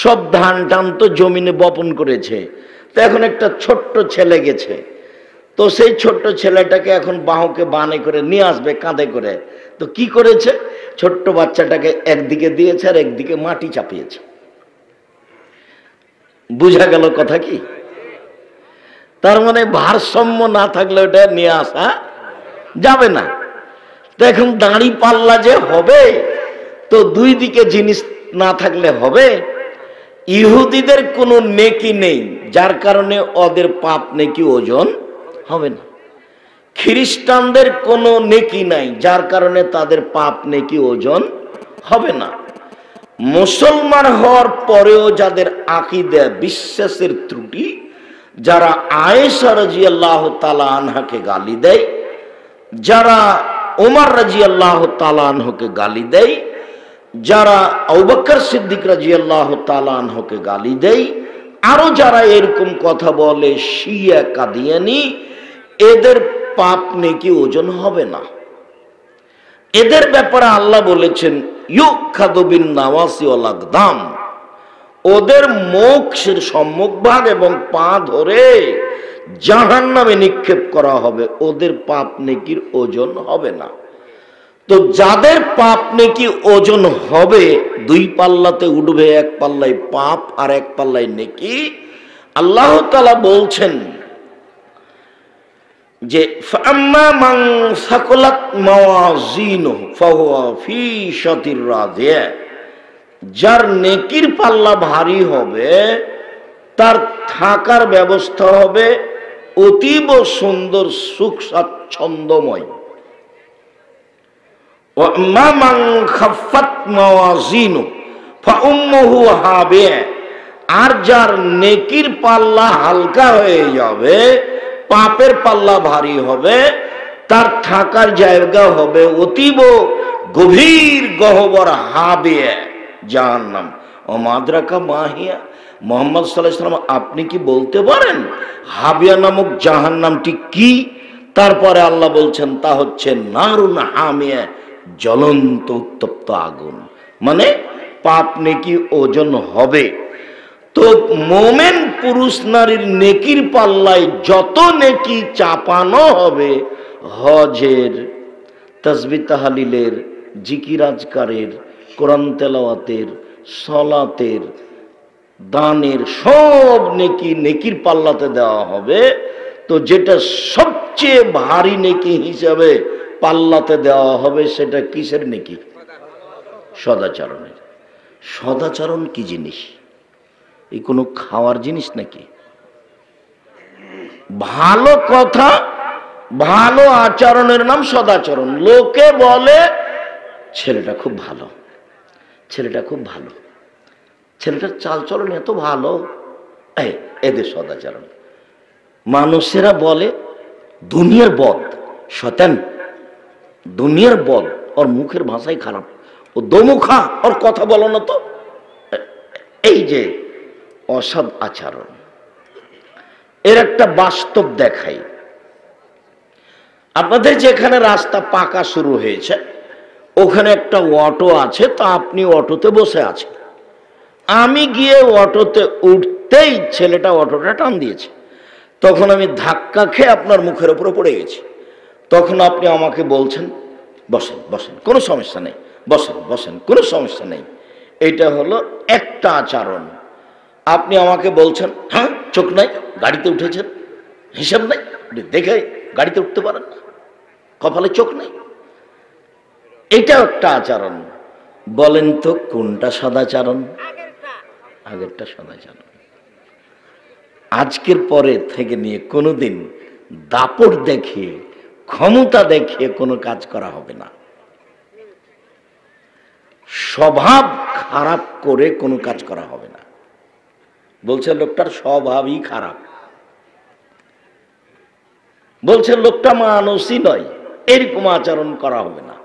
সব ধান টান তো জমিনে বপন করেছে, তো এখন একটা ছোট্ট ছেলে গেছে, তো সেই ছোট্ট ছেলেটাকে এখন বাহুকে বানে করে নিয়ে আসবে কাঁধে করে। তো কি করেছে? ছোট্ট বাচ্চাটাকে একদিকে দিয়েছে আর একদিকে মাটি চাপিয়েছে। বুঝা গেল কথা কি? তার মানে ভারসাম্য না থাকলে ওটা নিয়ে আসা যাবে না। তো এখন দাঁড়ি পাল্লা যে হবে, তো দুই দিকে জিনিস না থাকলে হবে? ইহুদিদের কোনো নেকি নেই, যার কারণে ওদের পাপ নেকি ওজন হবে না। খ্রিস্টানদের কোনো নেকি নাই, যার কারণে তাদের পাপ নেকি ওজন হবে না। মুসলমান হওয়ার পরেও যাদের আকীদা বিশ্বাসের ত্রুটি, যারা আয়েশা রাদিয়াল্লাহু তাআলা আনহাকে গালি দেয়, যারা ওমর রাদিয়াল্লাহু তাআলা আনহুকে গালি দেয়, যারা আবু বকর সিদ্দিক রাদিয়াল্লাহু তাআলা আনহুকে গালি দেয়, আরো যারা এরকম কথা বলে শিয়া কাদিয়ানি, এদের পাপ নেকি ওজন হবে না। এদের ব্যাপারে আল্লাহ বলেছেন ইউখাযু বিন নাওয়াসি ওয়াল আকদাম, ওদের মুখের সম্মুখভাগ এবং পা ধরে জাহান্নামে নিক্ষেপ করা হবে, ওদের পাপ নেকির ওজন হবে না। তো যাদের পাপ নেকি ওজন হবে, দুই পাল্লাতে উঠবে, এক পাল্লায় পাপ আর এক পাল্লায় নেকি। আল্লাহ তাআলা বলছেন যে ফাম্মা মান সাকুলাত মাওয়াজিনুহু ফাহুয়া ফি শাতির রাদিয়া, যার নেকির পাল্লা ভারী হবে তার থাকার ব্যবস্থা হবে অতীব সুন্দর সুখ স্বাচ্ছন্দ্যময়। ওয়া আম্মা মান খাফফাত মাওয়াজিনুহু ফাউম্মুহু হাবিয়া, আর যার নেকির পাল্লা হালকা হয়ে যাবে, পাপের পাল্লা ভারী হবে, তার থাকার জায়গা হবে অতীব গভীর গহ্বর হাবিয়া, জাহান্নাম। ও মাদ্রাকা মাহিয়া, মুহাম্মদ সাল্লাল্লাহু আলাইহি ওয়াসাল্লাম আপনি কি বলতে পারেন হাবিয়া নামক জাহান্নামটি কি? তারপরে আল্লাহ বলছেন তা হচ্ছে নারুন হামিয়া, জ্বলন্ত উত্তপ্ত আগুন। মানে পাপ নেকি ওজন হবে। তো মোমেন পুরুষ নারীর নেকির পাল্লায় যত নেকি চাপানো হবে, হজের, তাসবিহ তাহলিলের, জিকির আজকারের, কোরআন তেলাওয়াতের, সালাতের, দানের, সব নেকি নেকির পাল্লাতে দেওয়া হবে। তো যেটা সবচেয়ে ভারী নেকি হিসাবে পাল্লাতে দেওয়া হবে সেটা কিসের নেকি? সদাচরণের। সদাচরণ কি জিনিস? এই কোনো খাওয়ার জিনিস নাকি? ভালো কথা, ভালো আচরণের নাম সদাচরণ। লোকে বলে ছেলেটা খুব ভালো, ছেলেটা খুব ভালো, ছেলেটার চালচলন এত ভালো, এদের সদাচরণ। মানুষেরা বলে দুনিয়ার বদ, শয়তান, দুনিয়ার বদ, ওর মুখের ভাষাই খারাপ, ও দোমুখা, ওর কথা বলো না তো। এই যে অসৎ আচরণ, এর একটা বাস্তব দেখাই। আপনাদের যেখানে রাস্তা পাকা শুরু হয়েছে ওখানে একটা অটো আছে, তা আপনি অটোতে বসে আছেন। আমি গিয়ে অটোতে উঠতেই ছেলেটা অটোটা টান দিয়েছে, তখন আমি ধাক্কা খেয়ে আপনার মুখের উপরে পড়ে গেছি। তখন আপনি আমাকে বলছেন বসেন বসেন, কোনো সমস্যা নেই, বসেন বসেন, কোনো সমস্যা নেই। এটা হলো একটা আচরণ। আপনি আমাকে বলছেন হ্যাঁ চোখ নাই, গাড়িতে উঠেছেন, হিসাব নাই, দেখে গাড়িতে উঠতে পারেন না, কপালে চোখ নাই, এটা একটা আচরণ। বলেন তো কোনটা সদাচরণ? আগেরটা সদাচরণ। আজকের পরে থেকে নিয়ে কোনোদিন দাপট দেখিয়ে, ক্ষমতা দেখিয়ে কোনো কাজ করা হবে না। স্বভাব খারাপ করে কোনো কাজ করা হবে না। বলছে লোকটার স্বভাবই খারাপ, বলছে লোকটা মানুষই নয়, এরকম আচরণ করা হবে না।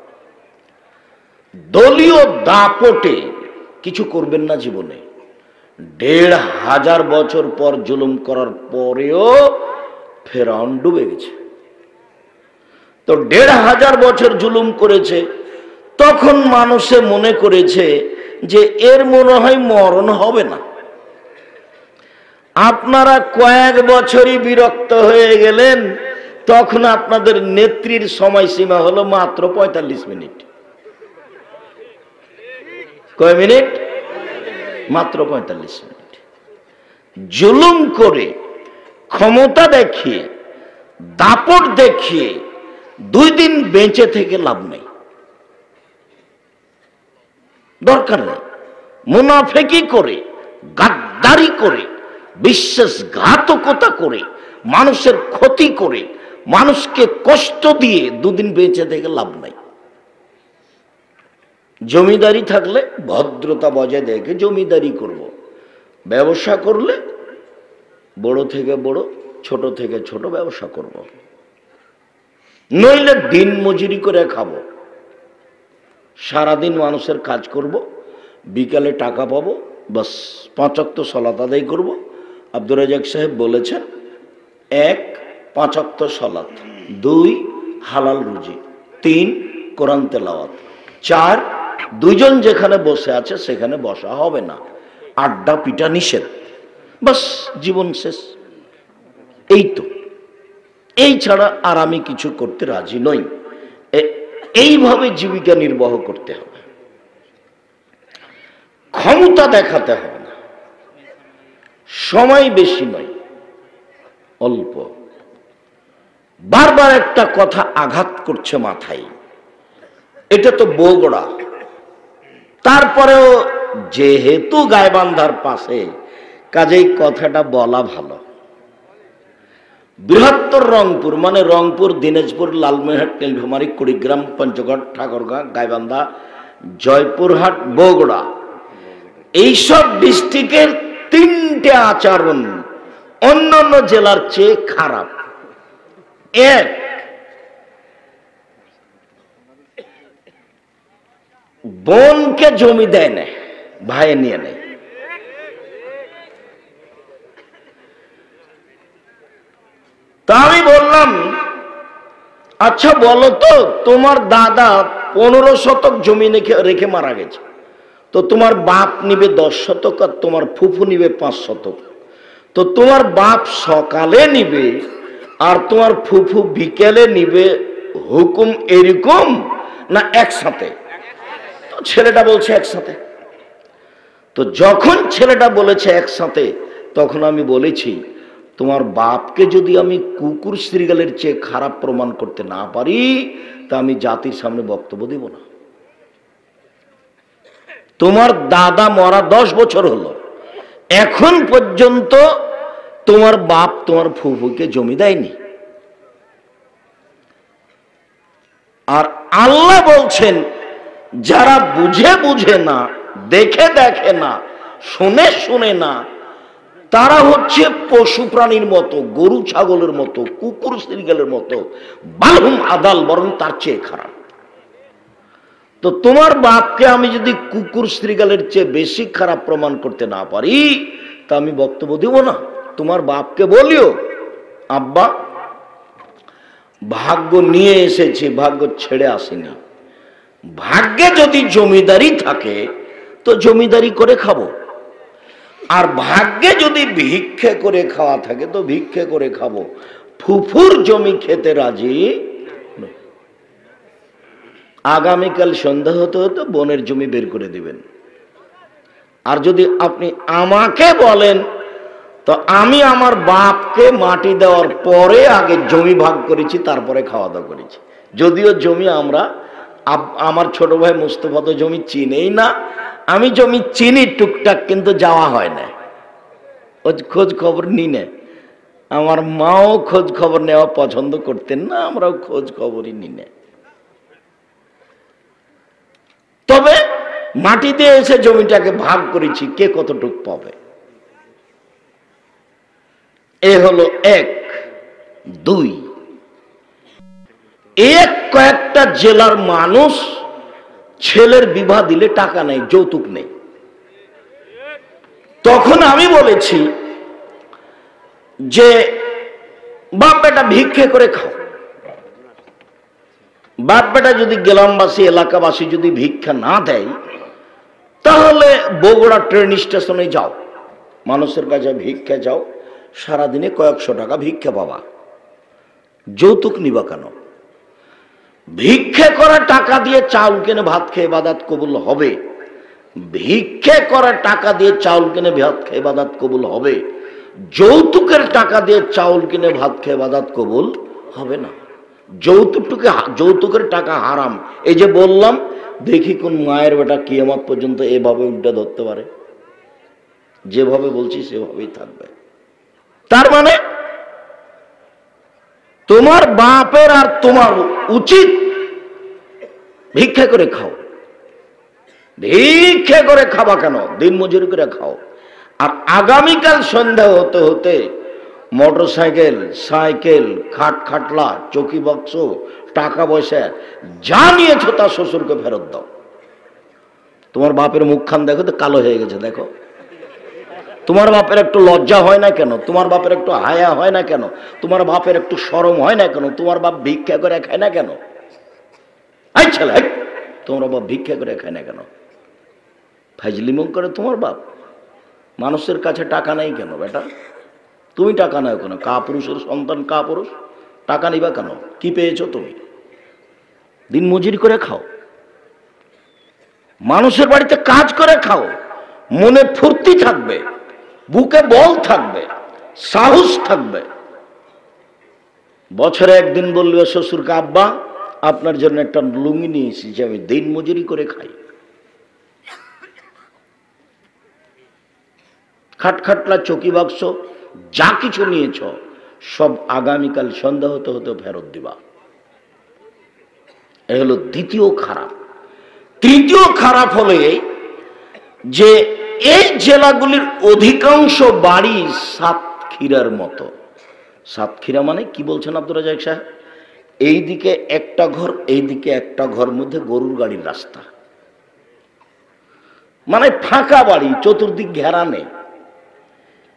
দলীয় দাপটে কিছু করবেন না জীবনে। ১৫০০ বছর পর জুলুম করার পরেও ফেরাউন ডুবে গেছে। তো ১৫০০ বছর জুলুম করেছে, তখন মানুষে মনে করেছে যে এর মনে হয় মরণ হবে না। আপনারা কয়েক বছরই বিরক্ত হয়ে গেলেন, তখন আপনাদের নেত্রীর সময়সীমা হলো মাত্র ৪৫ মিনিট। কয় মিনিট? মাত্র ৪৫ মিনিট। জুলুম করে, ক্ষমতা দেখিয়ে, দাপট দেখিয়ে ২ দিন বেঁচে থেকে লাভ নেই, দরকার নেই। মুনাফিকি করে, গাদ্দারি করে, বিশ্বাসঘাতকতা করে, মানুষের ক্ষতি করে, মানুষকে কষ্ট দিয়ে ২ দিন বেঁচে থেকে লাভ নাই। জমিদারি থাকলে ভদ্রতা বজায় দেখে জমিদারি করব, ব্যবসা করলে বড় থেকে বড়, ছোট থেকে ছোট ব্যবসা করব, নইলে দিন মজুরি করে খাবো। সারাদিন মানুষের কাজ করব, বিকালে টাকা পাবো, বাস ৫ ওয়াক্ত সালাত আদায় করব, আব্দুর রাজ্জাক সাহেব বলেছেন, 1 5 ওয়াক্ত সালাত, 2 হালাল রুজি, 3 কোরআন তেলাওয়াত, 4 দুইজন যেখানে বসে আছে সেখানে বসা হবে না, আড্ডা পিটা নিষেধ, বাস জীবন শেষ। এই তো, এই ছাড়া আর আমি কিছু করতে রাজি নই। এইভাবে জীবিকা নির্বাহ করতে হবে, ক্ষমতা দেখাতে হবে না, সময় বেশি নয়, অল্প। বারবার একটা কথা আঘাত করছে মাথায়, এটা তো বগুড়া, তারপরেও যেহেতু গাইবান্ধার পাশে, কাজেই কথাটা বলা ভালো। বৃহত্তর রংপুর মানে রংপুর, দিনাজপুর, লালমনিরহাট, নীলফামারী, কুড়িগ্রাম, পঞ্চগড়, ঠাকুরগাঁও, গাইবান্ধা, জয়পুরহাট, বগুড়া, এইসব ডিস্ট্রিক্টের 3টে আচরণ অন্যান্য জেলার চেয়ে খারাপ। 1, বোনকে জমি দেয় না, ভাই নিয়ে নেয়। তা আমি বললাম, আচ্ছা বলো তো, তোমার দাদা 15 শতক জমি রেখে মারা গেছে, তো তোমার বাপ নিবে 10 শতক আর তোমার ফুফু নিবে 5 শতক, তো তোমার বাপ সকালে নিবে আর তোমার ফুফু বিকেলে নিবে, হুকুম এরকম না একসাথে? তো ছেলেটা বলছে একসাথে। তো যখন ছেলেটা বলেছে একসাথে, তখন আমি বলেছি, তোমার বাপকে যদি আমি কুকুর শ্রীগালের চেয়ে খারাপ প্রমাণ করতে না পারি, তা আমি জাতির সামনে বক্তব্য দিব না। তোমার দাদা মরা 10 বছর হলো, এখন পর্যন্ত তোমার বাপ তোমার ফুফুকে জমি দেয়নি। আর আল্লাহ বলছেন, যারা বুঝে বুঝে না, দেখে দেখে না, শুনে শুনে না, তারা হচ্ছে পশু প্রাণীর মতো, গরু ছাগলের মতো, কুকুর শ্রীগালের মতো, বালহুম আদাল, বরং তার চেয়ে খারাপ। তো তোমার বাপকে আমি যদি কুকুর শ্রীগালের চেয়ে বেশি খারাপ প্রমাণ করতে না পারি, তা আমি বক্তব্য দিব না। তোমার বাপকে বলিও, আব্বা ভাগ্য নিয়ে এসেছি, ভাগ্য ছেড়ে আসেনি। ভাগ্যে যদি জমিদারি থাকে তো জমিদারি করে খাবো, আর ভাগ্যে যদি ভিক্ষে করে খাওয়া থাকে তো ভিক্ষে করে খাবো। ফুফুর জমি খেতে রাজি। আগামীকাল সন্ধ্যা হতে হতে বোনের জমি বের করে দিবেন। আর যদি আপনি আমাকে বলেন, তো আমি আমার বাপকে মাটি দেওয়ার পরে আগে জমি ভাগ করেছি, তারপরে খাওয়া দাওয়া করেছি। যদিও জমি আমার ছোট ভাই মুস্তফা তো জমি চিনেই না, আমি জমি চিনি টুকটাক, কিন্তু যাওয়া হয় না, খোঁজ খবর নি না। আমার মাও খোঁজ খবর নেওয়া পছন্দ করতেন না, আমরাও খোঁজ খবরই নি না। তবে মাটি দিয়ে এসে জমিটাকে ভাগ করেছি, কে কতটুক পাবে। এ হলো 1। 2, কয়েকটা জেলার মানুষ ছেলের বিবাহ দিলে টাকা নেই, যৌতুক নেই। তখন আমি বলেছি যে বাপ বেটা ভিক্ষে করে খাও। বাপ বেটা যদি গ্রামবাসী এলাকাবাসী যদি ভিক্ষা না দেয়, তাহলে বগুড়া ট্রেন স্টেশনে যাও, মানুষের কাছে ভিক্ষা যাও, সারাদিনে কয়েকশো টাকা ভিক্ষা পাবা। যৌতুক নিবা কেন? ভিক্ষে করা টাকা দিয়ে চাউল কিনে ভাত খেয়ে ইবাদত কবুল হবে, ভিক্ষে করা টাকা দিয়ে চাউল কিনে ভাত খেয়ে ইবাদত কবুল হবে। যৌতুকের টাকা দিয়ে চাউল কিনে ভাত খেয়ে ইবাদত কবুল হবে না। যৌতুকের টাকা হারাম। এই যে বললাম, দেখি কোন মায়ের বেটা কিয়ামত পর্যন্ত এভাবে উল্টা ধরতে পারে। যেভাবে বলছি সেভাবেই থাকবে। তার মানে তোমার বাপের আর তোমার উচিত ভিক্ষা করে খাও। ভিক্ষা করে খাবা কেন? দিন মজুরি করে খাও। আর আগামীকাল সন্ধ্যা হতে হতে মোটর সাইকেল, সাইকেল, খাটলা, চৌকি বাক্স, টাকা পয়সা যা নিয়েছো তা শ্বশুরকে ফেরত দাও। তোমার বাপের মুখখান দেখো তো কালো হয়ে গেছে, দেখো তোমার বাপের একটু লজ্জা হয় না কেন? তোমার বাপের একটু হায়া হয় না কেন? তোমার বাপের একটু শরম হয় না কেন? তোমার বাপ ভিক্ষা করে খায় না কেন? এই ছেলে, তোমার বাপ ভিক্ষা করে খায় না কেন? ফাইজলিমো করে তোমার বাপ? মানুষের কাছে টাকা নেই কেন বেটা? তুমি টাকা নাও কেন? কা পুরুষের সন্তান, কা পুরুষ, টাকা নিবা কেন? কি পেয়েছো তুমি? দিন মজুরি করে খাও, মানুষের বাড়িতে কাজ করে খাও, মনে ফুর্তি থাকবে, বুকে বল থাকবে, সাহস থাকবে। বছরে একদিন বলবে শ্বশুরকে, আব্বা আপনার জন্য একটা লুঙ্গি নিয়ে এসেছি, আমি দিন মজুরি করে খাই। খাটখাটলা, চকি বাক্স যা কিছু নিয়েছ সব আগামীকাল সন্ধ্যা হতে হতে ফেরত দিবা। এ হলো দ্বিতীয় খারাপ। তৃতীয় খারাপ হলে যে এই জেলাগুলির অধিকাংশ বাড়ি সাতক্ষীরার মতো। সাতক্ষীরা মানে কি বলছেন আব্দুর রাজ্জাক সাহেব? এইদিকে একটা ঘর, এইদিকে একটা ঘর, মধ্যে গরুর গাড়ির রাস্তা, মানে ফাঁকা বাড়ি, চতুর্দিক ঘেরা নেই।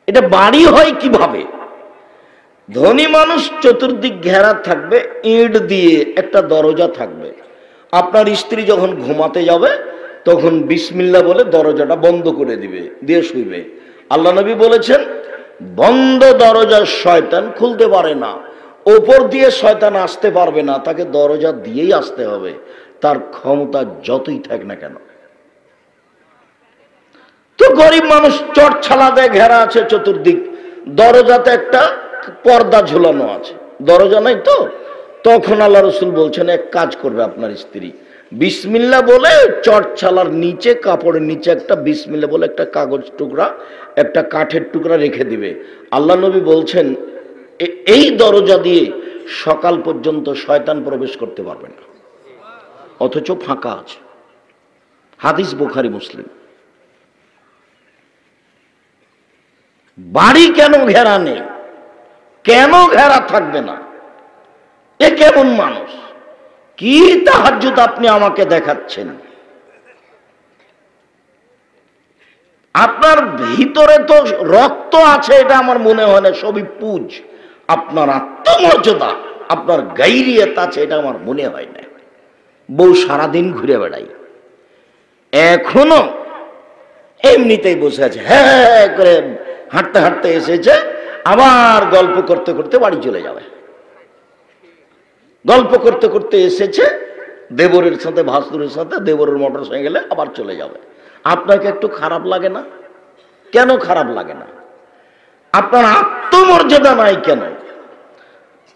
এটা বাড়ি হয় কিভাবে? ধনী মানুষ চতুর্দিক ঘেরা থাকবে, ইট দিয়ে একটা দরজা থাকবে। আপনার স্ত্রী যখন ঘুমাতে যাবে তখন বিসমিল্লাহ বলে দরজাটা বন্ধ করে দিবে, দিয়ে শুইবে। আল্লাহ নবী বলেছেন, বন্ধ দরজা শয়তান খুলতে পারে না, ওপর দিয়ে শয়তান আসতে পারবে না, তাকে দরজা দিয়েই আসতে হবে, তার ক্ষমতা যতই থাক না কেন। তো গরিব মানুষ চট ছালা দিয়ে ঘেরা আছে চতুর্দিক, দরজাতে একটা পর্দা ঝুলানো আছে, দরজা নাই তো। তখন আল্লাহ রসুল বলছেন, এক কাজ করবে আপনার স্ত্রী, বিসমিল্লাহ বলে চট ছালার নিচে, কাপড়ের নিচে একটা বিসমিল্লাহ বলে একটা কাগজ টুকরা, একটা কাঠের টুকরা রেখে দিবে। আল্লাহ নবী বলছেন, এই দরজা দিয়ে সকাল পর্যন্ত শয়তান প্রবেশ করতে পারবে না, অথচ ফাঁকা আছে। হাদিস বুখারী মুসলিম। বাড়ি কেন ঘেরা নেই? কেন ঘেরা থাকবে না? এ কেমন মানুষ? কি তাহাজ্জুদ আপনি আমাকে দেখাচ্ছেন? আপনার ভিতরে তো রক্ত আছে, এটা আমার মনে হয় না, সবই পুজ। আপনার আত্মমর্যাদা, আপনার গাইরিয়ত আছে, এটা আমার মনে হয় না। বউ সারাদিন ঘুরে বেড়াই, এখনো এমনিতেই বসে আছে, হ্যাঁ করে হাঁটতে হাঁটতে এসেছে, আবার গল্প করতে করতে বাড়ি চলে যাবে। গল্প করতে করতে এসেছে দেবরের সাথে, ভাসুরের সাথে, দেবরের মোটর সাইকেলে আবার চলে যাবে। আপনাকে একটু খারাপ লাগে না? কেন খারাপ লাগে না? আপনার আত্মমর্যাদা নাই কেন?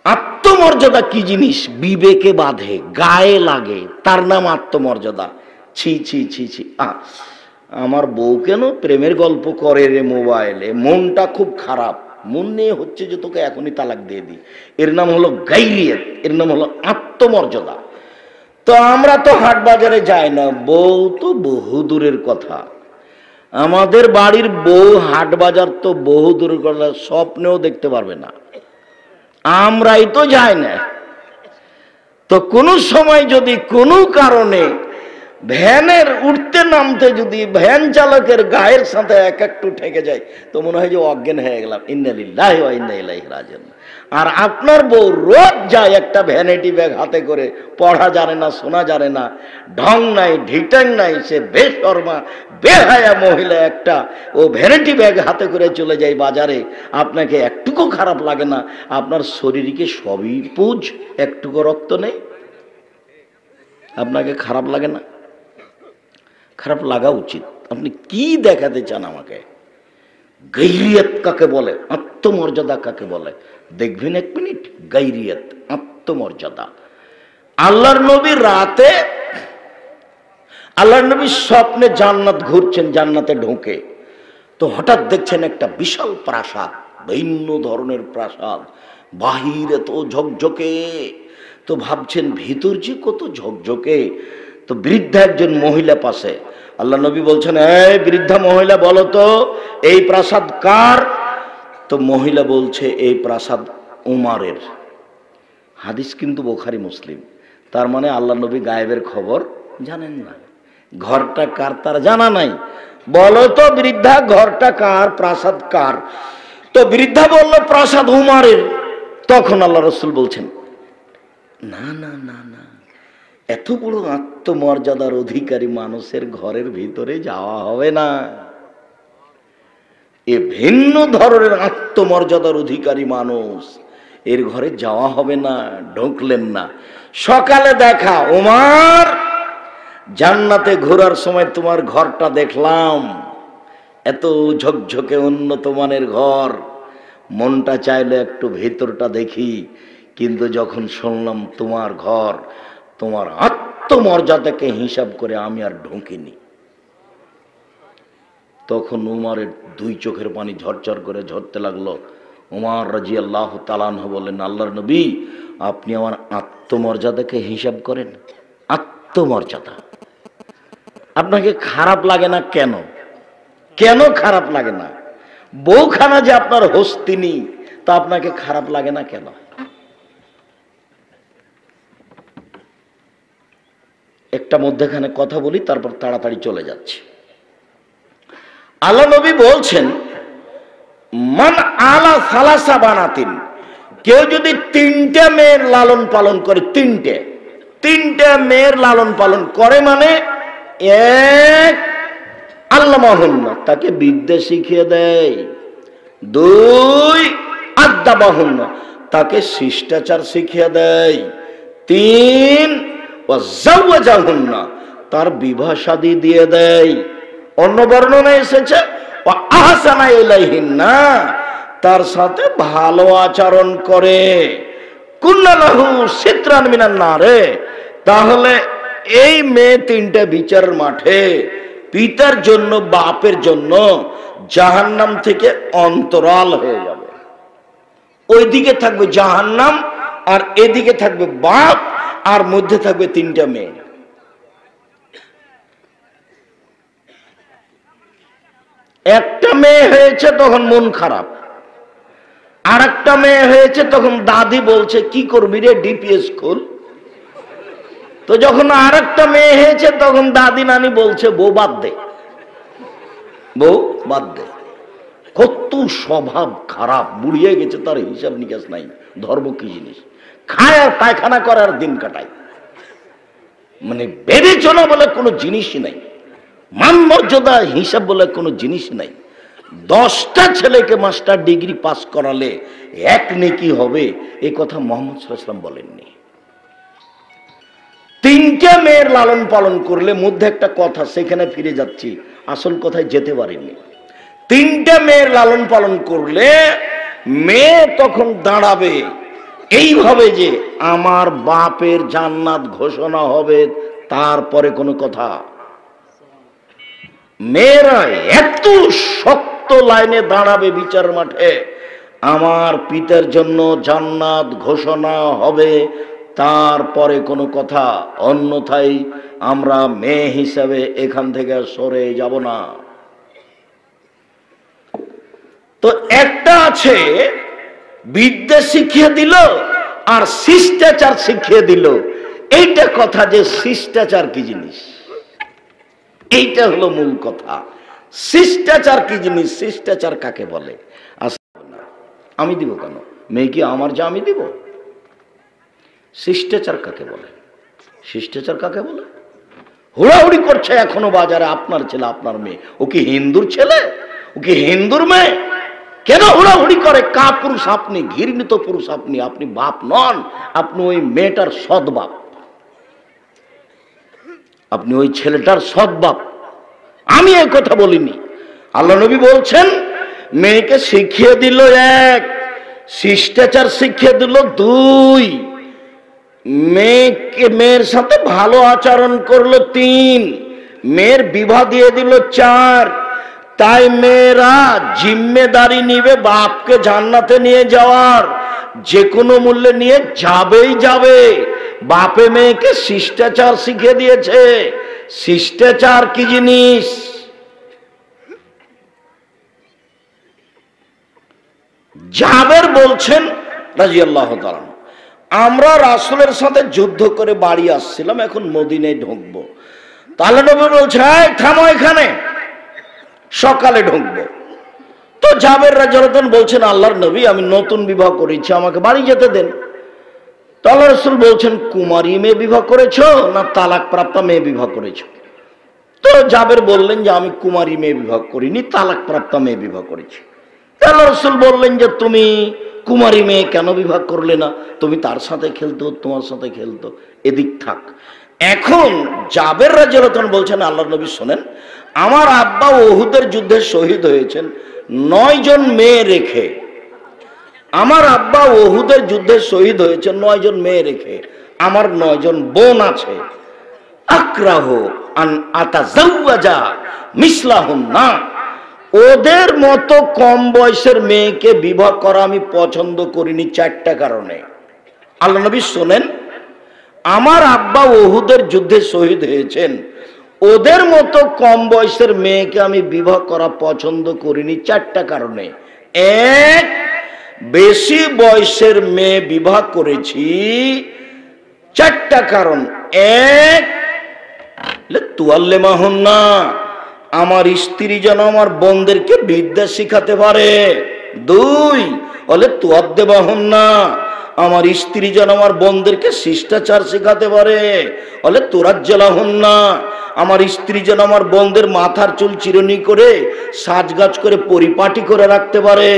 আত্মমর্যাদা কি জিনিস? বিবেকে বাঁধে, গায়ে লাগে, তার নাম আত্মমর্যাদা। ছি ছি ছি ছি, আমার বউ কেন প্রেমের গল্প করে রে মোবাইলে, মনটা খুব খারাপ, মন নিয়ে হচ্ছে যে তোকে এখনই তালাক দিয়ে দিই। এর নাম হলো গাইরিয়ত, এর নাম হলো আত্মমর্যাদা। তো আমরা তো হাট বাজারে যাই না, বউ তো বহু দূরের কথা। আমাদের বাড়ির বউ হাট বাজার তো বহু দূরের কথা, স্বপ্নেও দেখতে পারবে না, আমরাই তো যাই না। তো কোনো সময় যদি কোনো কারণে ভ্যানের উঠতে নামতে যদি ভ্যান চালকের গায়ের সাথে এক একটু ঠেকে যায়, তো মনে হয় যে অজ্ঞান হয়ে গেলাম, ইন্না লিল্লাহি ওয়া ইন্না ইলাইহি রাজিউন। আর আপনার বউ রোজ যায় একটা ভ্যানিটি ব্যাগ হাতে করে, পড়া জানে না, শোনা জানে না, ঢং নাই, ঢিটাং নাই, সে বেশরমা বেহায়া মহিলা একটা, ও ভ্যানিটি ব্যাগ হাতে করে চলে যায় বাজারে। আপনাকে একটুকু খারাপ লাগে না? আপনার শরীরকে সবই পুজ, একটুকু রক্ত নেই, আপনাকে খারাপ লাগে না? খারাপ লাগা উচিত। আপনি কি দেখাতে চান আমাকে? গাইরিয়ত কাকে বলে, আত্মমর্যাদা কাকে বলে দেখবেন এক মিনিট। গাইরিয়ত, আত্মমর্যাদা। আল্লাহর নবী রাতে, আল্লাহর নবী স্বপ্নে জান্নাত ঘুরছেন, জান্নাতে ঢোকে তো হঠাৎ দেখছেন একটা বিশাল প্রাসাদ, ভিন্ন ধরনের প্রাসাদ, বাহিরে তো ঝকঝকে, তো ভাবছেন ভিতর যে কত ঝকঝকে। তো বৃদ্ধা একজন মহিলা পাশে, আল্লাহ নবী বলছেন, এই বৃদ্ধা মহিলা বলো তো এই প্রাসাদ কার? তো মহিলা বলছে, এই প্রাসাদ উমারের। হাদিস কিন্তু বুখারী মুসলিম। তার মানে আল্লাহ নবী গায়েবের খবর জানেন না, ঘরটা কার তার জানা নাই। বলো তো বৃদ্ধা, ঘরটা কার, প্রাসাদ কার? তো বৃদ্ধা বলল প্রাসাদ উমারের। তখন আল্লাহ রসুল বলছেন, না না না না, এত বড় আত্মমর্যাদার অধিকারী মানুষের ঘরের ভিতরে যাওয়া হবে না। এ ভিন্ন ধরনের আত্মমর্যাদার অধিকারী মানুষ, এর ঘরে যাওয়া হবে না। ঢুকলেন না। সকালে দেখা, ওমর জান্নাতে ঘোরার সময় তোমার ঘরটা দেখলাম, এত ঝকঝকে উন্নত মানের ঘর, মনটা চাইলে একটু ভেতরটা দেখি, কিন্তু যখন শুনলাম তোমার ঘর, তোমার আত্মমর্যাদাকে হিসাব করে আমি আর ঢুকিনি। তখন উমরের দুই চোখের পানি ঝরঝর করে ঝরতে লাগলো। উমর রাদিয়াল্লাহু তাআলা আনহু বললেন, আল্লাহর নবী, আপনি আমার আত্মমর্যাদাকে হিসাব করেন? আত্মমর্যাদা আপনাকে খারাপ লাগে না কেন? কেন খারাপ লাগে না? বউখানা যে আপনার হস্তিনী, তা আপনাকে খারাপ লাগে না কেন? একটা মধ্যখানে কথা বলি, তারপর তাড়াতাড়ি চলে যাচ্ছে। আল্লাহ নবী বলছেন, মান আলা সালাসা বানাতিন, কেউ যদি তিনটে মেয়ের লালন পালন করে, তিনটে মেয়ের লালন পালন করে, মানে এক, আল্লামাহুন্না, তাকে বিদ্যা শিখিয়ে দেয়। দুই, আদাবাহুন্না, তাকে শিষ্টাচার শিখিয়ে দেয়। তিন, ওয়াজাওয়াজাহুন্না, তার বিবাহ শাদী দিয়ে দেয়। অন্য বর্ণনা এসেছে আহসানা ইলাইহিন্না, তার সাথে ভালো আচরণ করে। কুন্না লাহু সিতরান মিনান নারে, তাহলে এই মেয়ে তিনটা বিচারের মাঠে পিতার জন্য, বাপের জন্য জাহান্নাম থেকে অন্তরাল হয়ে যাবে। ওইদিকে থাকবে জাহান্নাম, আর এদিকে থাকবে বাপ, আর মধ্যে থাকবে তিনটা মেয়ে। একটা মেয়ে হয়েছে তখন মন খারাপ, আর একটা মেয়ে হয়েছে তখন দাদি বলছে কি করবি রে, ডিপিএস খোল। তো যখন আর একটা মেয়ে হয়েছে তখন দাদি নানি বলছে বউ বাদ দে, বউ বাদ দে। কত স্বভাব খারাপ, বুড়িয়ে গেছে, তার হিসাব নিকাশ নাই। ধর্ম কি জিনিস? খায় আর পায়খানা করার দিন কাটায়, মানে বিবেচনা বলে কোনো জিনিসই নাই, মান মর্যাদা হিসাব বলে কোনো জিনিস নাই। 10টা ছেলেকে মাস্টার ডিগ্রি পাস করালে এক নেকি হবে, এ কথা মুহাম্মদ সাল্লাল্লাহু আলাইহি ওয়াসাল্লাম বলেননি। তিনটা মেয়ের লালন পালন করলে, মধ্যে একটা কথা, সেখানে ফিরে যাচ্ছি, আসল কথায় যেতে পারিনি। তিনটা মেয়ের লালন পালন করলে মেয়ে তখন দাঁড়াবে এইভাবে যে আমার বাপের জান্নাত ঘোষণা হবে, তারপরে কোনো কথা। মেয়েরা এত শক্ত লাইনে দাঁড়াবে বিচার মাঠে, আমার পিতার জন্য জান্নাত ঘোষণা হবে, তারপরে কোনো কথা। অন্যথায় আমরা মেয়ে হিসাবে এখান থেকে সরে যাব না। তো একটা আছে বিদ্যা শিখিয়ে দিল আর শিষ্টাচার শিখিয়ে দিল। এইটা কথা যে শিষ্টাচার কি জিনিস, এইটা হলো মূল কথা। শিষ্টাচার কি জিনিস, শিষ্টাচার কাকে বলে? আমি দিব কেন? মেয়ে কি আমার, যা আমি দিব? শিষ্টাচার কাকে বলে? শিষ্টাচার কাকে বলে? হুড়াহুড়ি করছে এখনো বাজারে আপনার ছেলে, আপনার মেয়ে। ও কি হিন্দুর ছেলে? ও কি হিন্দুর মেয়ে? কেন হুড়াহুড়ি করে? কা পুরুষ আপনি? ঘৃণিত পুরুষ আপনি। আপনি বাপ নন, আপনি ওই মেয়েটার সৎ বাপ, আপনি ওই ছেলেটার সৎ বাপ। আমি এই কথা বলিনি। আল্লাহ নবী বলছেন মেয়েকে শিখিয়ে দিল এক, শিষ্টাচার শিখিয়ে দিল দুই, মেয়ের সাথে ভালো আচরণ করলো তিন, মেয়ের বিবাহ দিয়ে দিল চার। তাই মেয়েরা জিম্মেদারি নিবে বাপকে জান্নাতে নিয়ে যাওয়ার, যে কোনো মূল্যে নিয়ে যাবেই যাবে। বাপে মেয়েকে শিষ্টাচার শিখিয়ে দিয়েছে। শিষ্টাচার কি জিনিস? জাবের বলছেন রাদিয়াল্লাহু তাআলা, আমরা রাসূলের সাথে যুদ্ধ করে বাড়ি আসছিলাম, এখন মদিনায় ঢুকবো। তাহলে নবী বলছে, থামো এখানে, সকালে ঢুকবো। তো জাবের রাদিয়াল্লাহু আনহু বলছেন, আল্লাহর নবী আমি নতুন বিবাহ করেছি, আমাকে বাড়ি যেতে দেন। তো আল্লাহ রাসূল বলছেন, কুমারী মেয়ে বিবাহ করেছো না তালাক প্রাপ্তা মেয়ে বিবাহ করেছো? তো জাবের বললেন যে আমি কুমারী মেয়ে বিবাহ করিনি, তালাক প্রাপ্তা মেয়ে বিবাহ করেছি। আল্লাহ রাসূল বললেন যে তুমি কুমারী মেয়ে কেন বিবাহ করলে না? তুমি তার সাথে খেলতো, তোমার সাথে খেলতো, এদিক থাক। এখন জাবের রাদিয়াল্লাহু আনহু বলছেন, আল্লাহর নবী শোনেন, আমার আব্বা উহুদের যুদ্ধে শহীদ হয়েছেন 9 জন মেয়ে রেখে। আমার আব্বা উহুদের যুদ্ধে শহীদ হয়েছেন 9 জন মেয়ে রেখে। আমার 9 জন বোন আছে। আক্রাহু আন আতাজাওয়াজা মিসলাহুন্না, ওদের মতো কম বয়সের মেয়েকে বিবাহ করা আমি পছন্দ করিনি 4টা কারণে। আল্লাহ নবী শোনেন, আমার আব্বা উহুদের যুদ্ধে শহীদ হয়েছেন, ওদের মতো কম বয়সের মেয়েকে আমি বিবাহ করা পছন্দ করিনি 4টা কারণে। এক, বেশি বয়সের মেয়ে বিবাহ করেছি 4টা কারণ। এক, তুয়াল্লিমাহুন্না, আমার স্ত্রী যেন আমার বোনদেরকে বিদ্যা শিখাতে পারে। 2, বলে তুয়াদ্দেবাহুন্না, আমার স্ত্রী যেন আমার বোনদেরকে শিষ্টাচার শেখাতে পারে। বলে তুরাজ্জালাহুন্না, আমার স্ত্রী যেন আমার বোনদের মাথার চুল চিরুনি করে সাজগাজ করে পরিপাটি করে রাখতে পারে।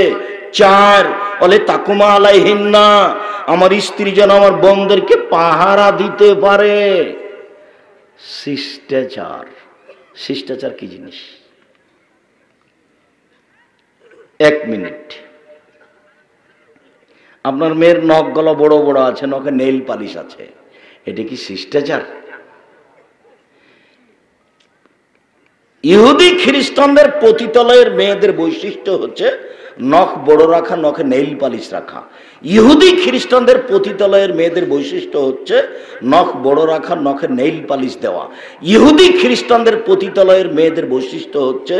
4, বলে তাকুমা আলাইহিন্না, আমার স্ত্রী যেন আমার বোনদেরকে পাহারা দিতে পারে। শিষ্টাচার। শিষ্টাচার কি জিনিস? 1 মিনিট। আপনার মেয়ের নখগুলো বড় বড় আছে, নখে নেইল পালিশ আছে, এটা কি শিষ্টাচার? ইহুদি খ্রিস্টানদের পতিতালয়ের মেয়েদের বৈশিষ্ট্য হচ্ছে নখ বড় রাখা, নখে নেইল পালিশ রাখা। ইহুদি খ্রিস্টানদের পতিতালয়ের মেয়েদের বৈশিষ্ট্য হচ্ছে নখ বড় রাখা, নখে নেইল পালিশ দেওয়া। ইহুদি খ্রিস্টানদের পতিতালয়ের মেয়েদের বৈশিষ্ট্য হচ্ছে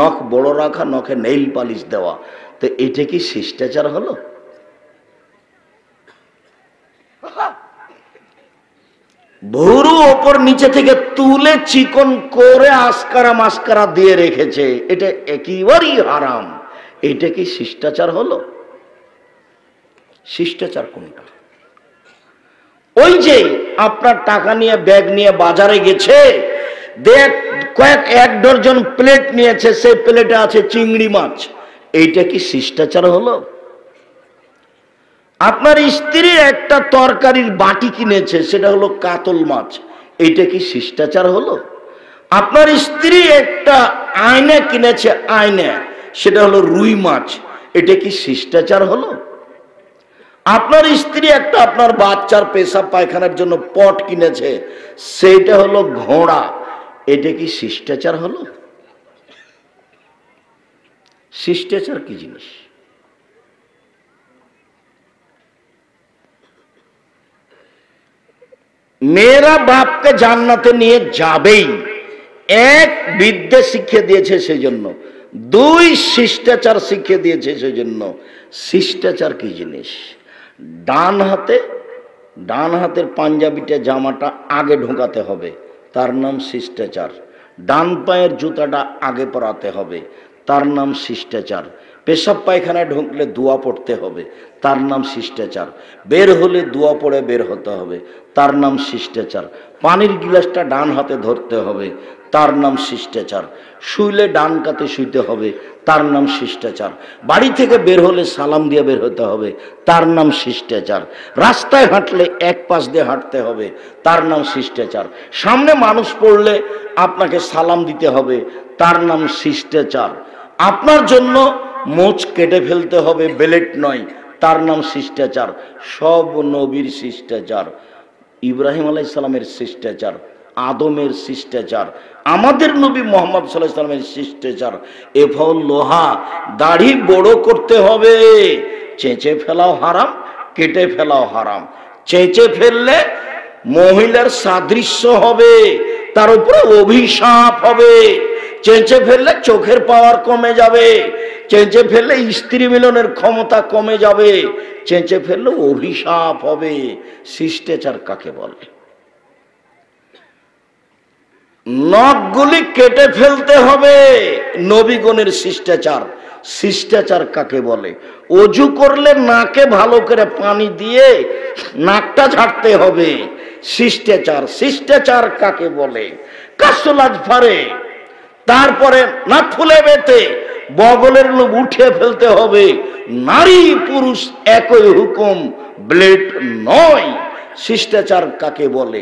নখ বড় রাখা, নখে নেইল পালিশ দেওয়া। তো এটা কি শিষ্টাচার হলো? ভুরু ওপর নিচে থেকে তুলে চিকন করে আসকারা মাস্কারা দিয়ে রেখেছে, এটা একেবারেই হারাম। এটা কি শিষ্টাচার হলো? শিষ্টাচার কোনটা? ওই যে আপনার টাকা নিয়ে ব্যাগ নিয়ে বাজারে গেছে, এক ডজন প্লেট নিয়েছে, সেই প্লেটে আছে চিংড়ি মাছ, এইটা কি শিষ্টাচার হলো? আপনার স্ত্রী একটা তরকারির বাটি কিনেছে, সেটা হলো কাতল মাছ, এইটা কি শিষ্টাচার হলো? আপনার স্ত্রী একটা আয়না কিনেছে, আয়না, সেটা হলো রুই মাছ, এটা কি শিষ্টাচার হলো? আপনার স্ত্রী একটা আপনার বাচ্চার পেশাব পায়খানার জন্য পট কিনেছে, সেইটা হলো ঘোড়া, এটা কি শিষ্টাচার হলো? শিষ্টাচার কি জিনিস? মেয়েরা বাপকে জান্নাতে নিয়ে যাবেই। 1, বিদ্যা শিখিয়ে দিয়েছে সেজন্য। 2, শিষ্টাচার শিখিয়ে দিয়েছে সেজন্য। শিষ্টাচার কি জিনিস? ডান হাতের পাঞ্জাবিটা জামাটা আগে ঢোকাতে হবে, তার নাম শিষ্টাচার। ডান পায়ের জুতাটা আগে পরাতে হবে, তার নাম শিষ্টাচার। পেশাব পায়খানায় ঢুকলে দোয়া পড়তে হবে, তার নাম শিষ্টাচার। বের হলে দোয়া পড়ে বের হতে হবে, তার নাম শিষ্টাচার। পানির গিলাসটা ডান হাতে ধরতে হবে, তার নাম শিষ্টাচার। শুইলে ডান কাতে শুইতে হবে, তার নাম শিষ্টাচার। বাড়ি থেকে বের হলে সালাম দিয়ে বের হতে হবে, তার নাম শিষ্টাচার। রাস্তায় হাঁটলে এক পাশ দিয়ে হাঁটতে হবে, তার নাম শিষ্টাচার। সামনে মানুষ পড়লে আপনাকে সালাম দিতে হবে, তার নাম শিষ্টাচার। আপনার জন্য মোচ কেটে ফেলতে হবে, বেলেট নয়, তার নাম শিষ্টাচার। সব নবীর শিষ্টাচার। ইব্রাহিম আলাইহিস সালামের শিষ্টাচার, আদমের শিষ্টাচার, আমাদের নবী মুহাম্মদ সাল্লাল্লাহু আলাইহি ওয়াসাল্লামের শিষ্টাচার। এফল লোহা, দাড়ি বড় করতে হবে, চেঁচে ফেলাও হারাম, কেটে ফেলাও হারাম। চেঁচে ফেললে মহিলার সাদৃশ্য হবে, তার উপরে অভিশাপ হবে। চেঁচে ফেললে চোখের পাওয়ার কমে যাবে, চেঁচে ফেললে স্ত্রী মিলনের ক্ষমতা কমে যাবে, চেঁচে ফেললে অভিশাপ হবে। শিষ্টাচার কাকে বলে? নখগুলি কেটে ফেলতে হবে, নবীগণের শিষ্টাচার। শিষ্টাচার কাকে বলে? অজু করলে নাকে ভালো করে পানি দিয়ে নাকটা ঝাড়তে হবে, শিষ্টাচার। শিষ্টাচার কাকে বলে? কাসুল আজফারে, তারপরে না ফুলে বেতে বগলের লোক উঠে ফেলতে হবে। নারী পুরুষ একই হুকুম, ব্লেড নয়। শিষ্টাচার কাকে বলে?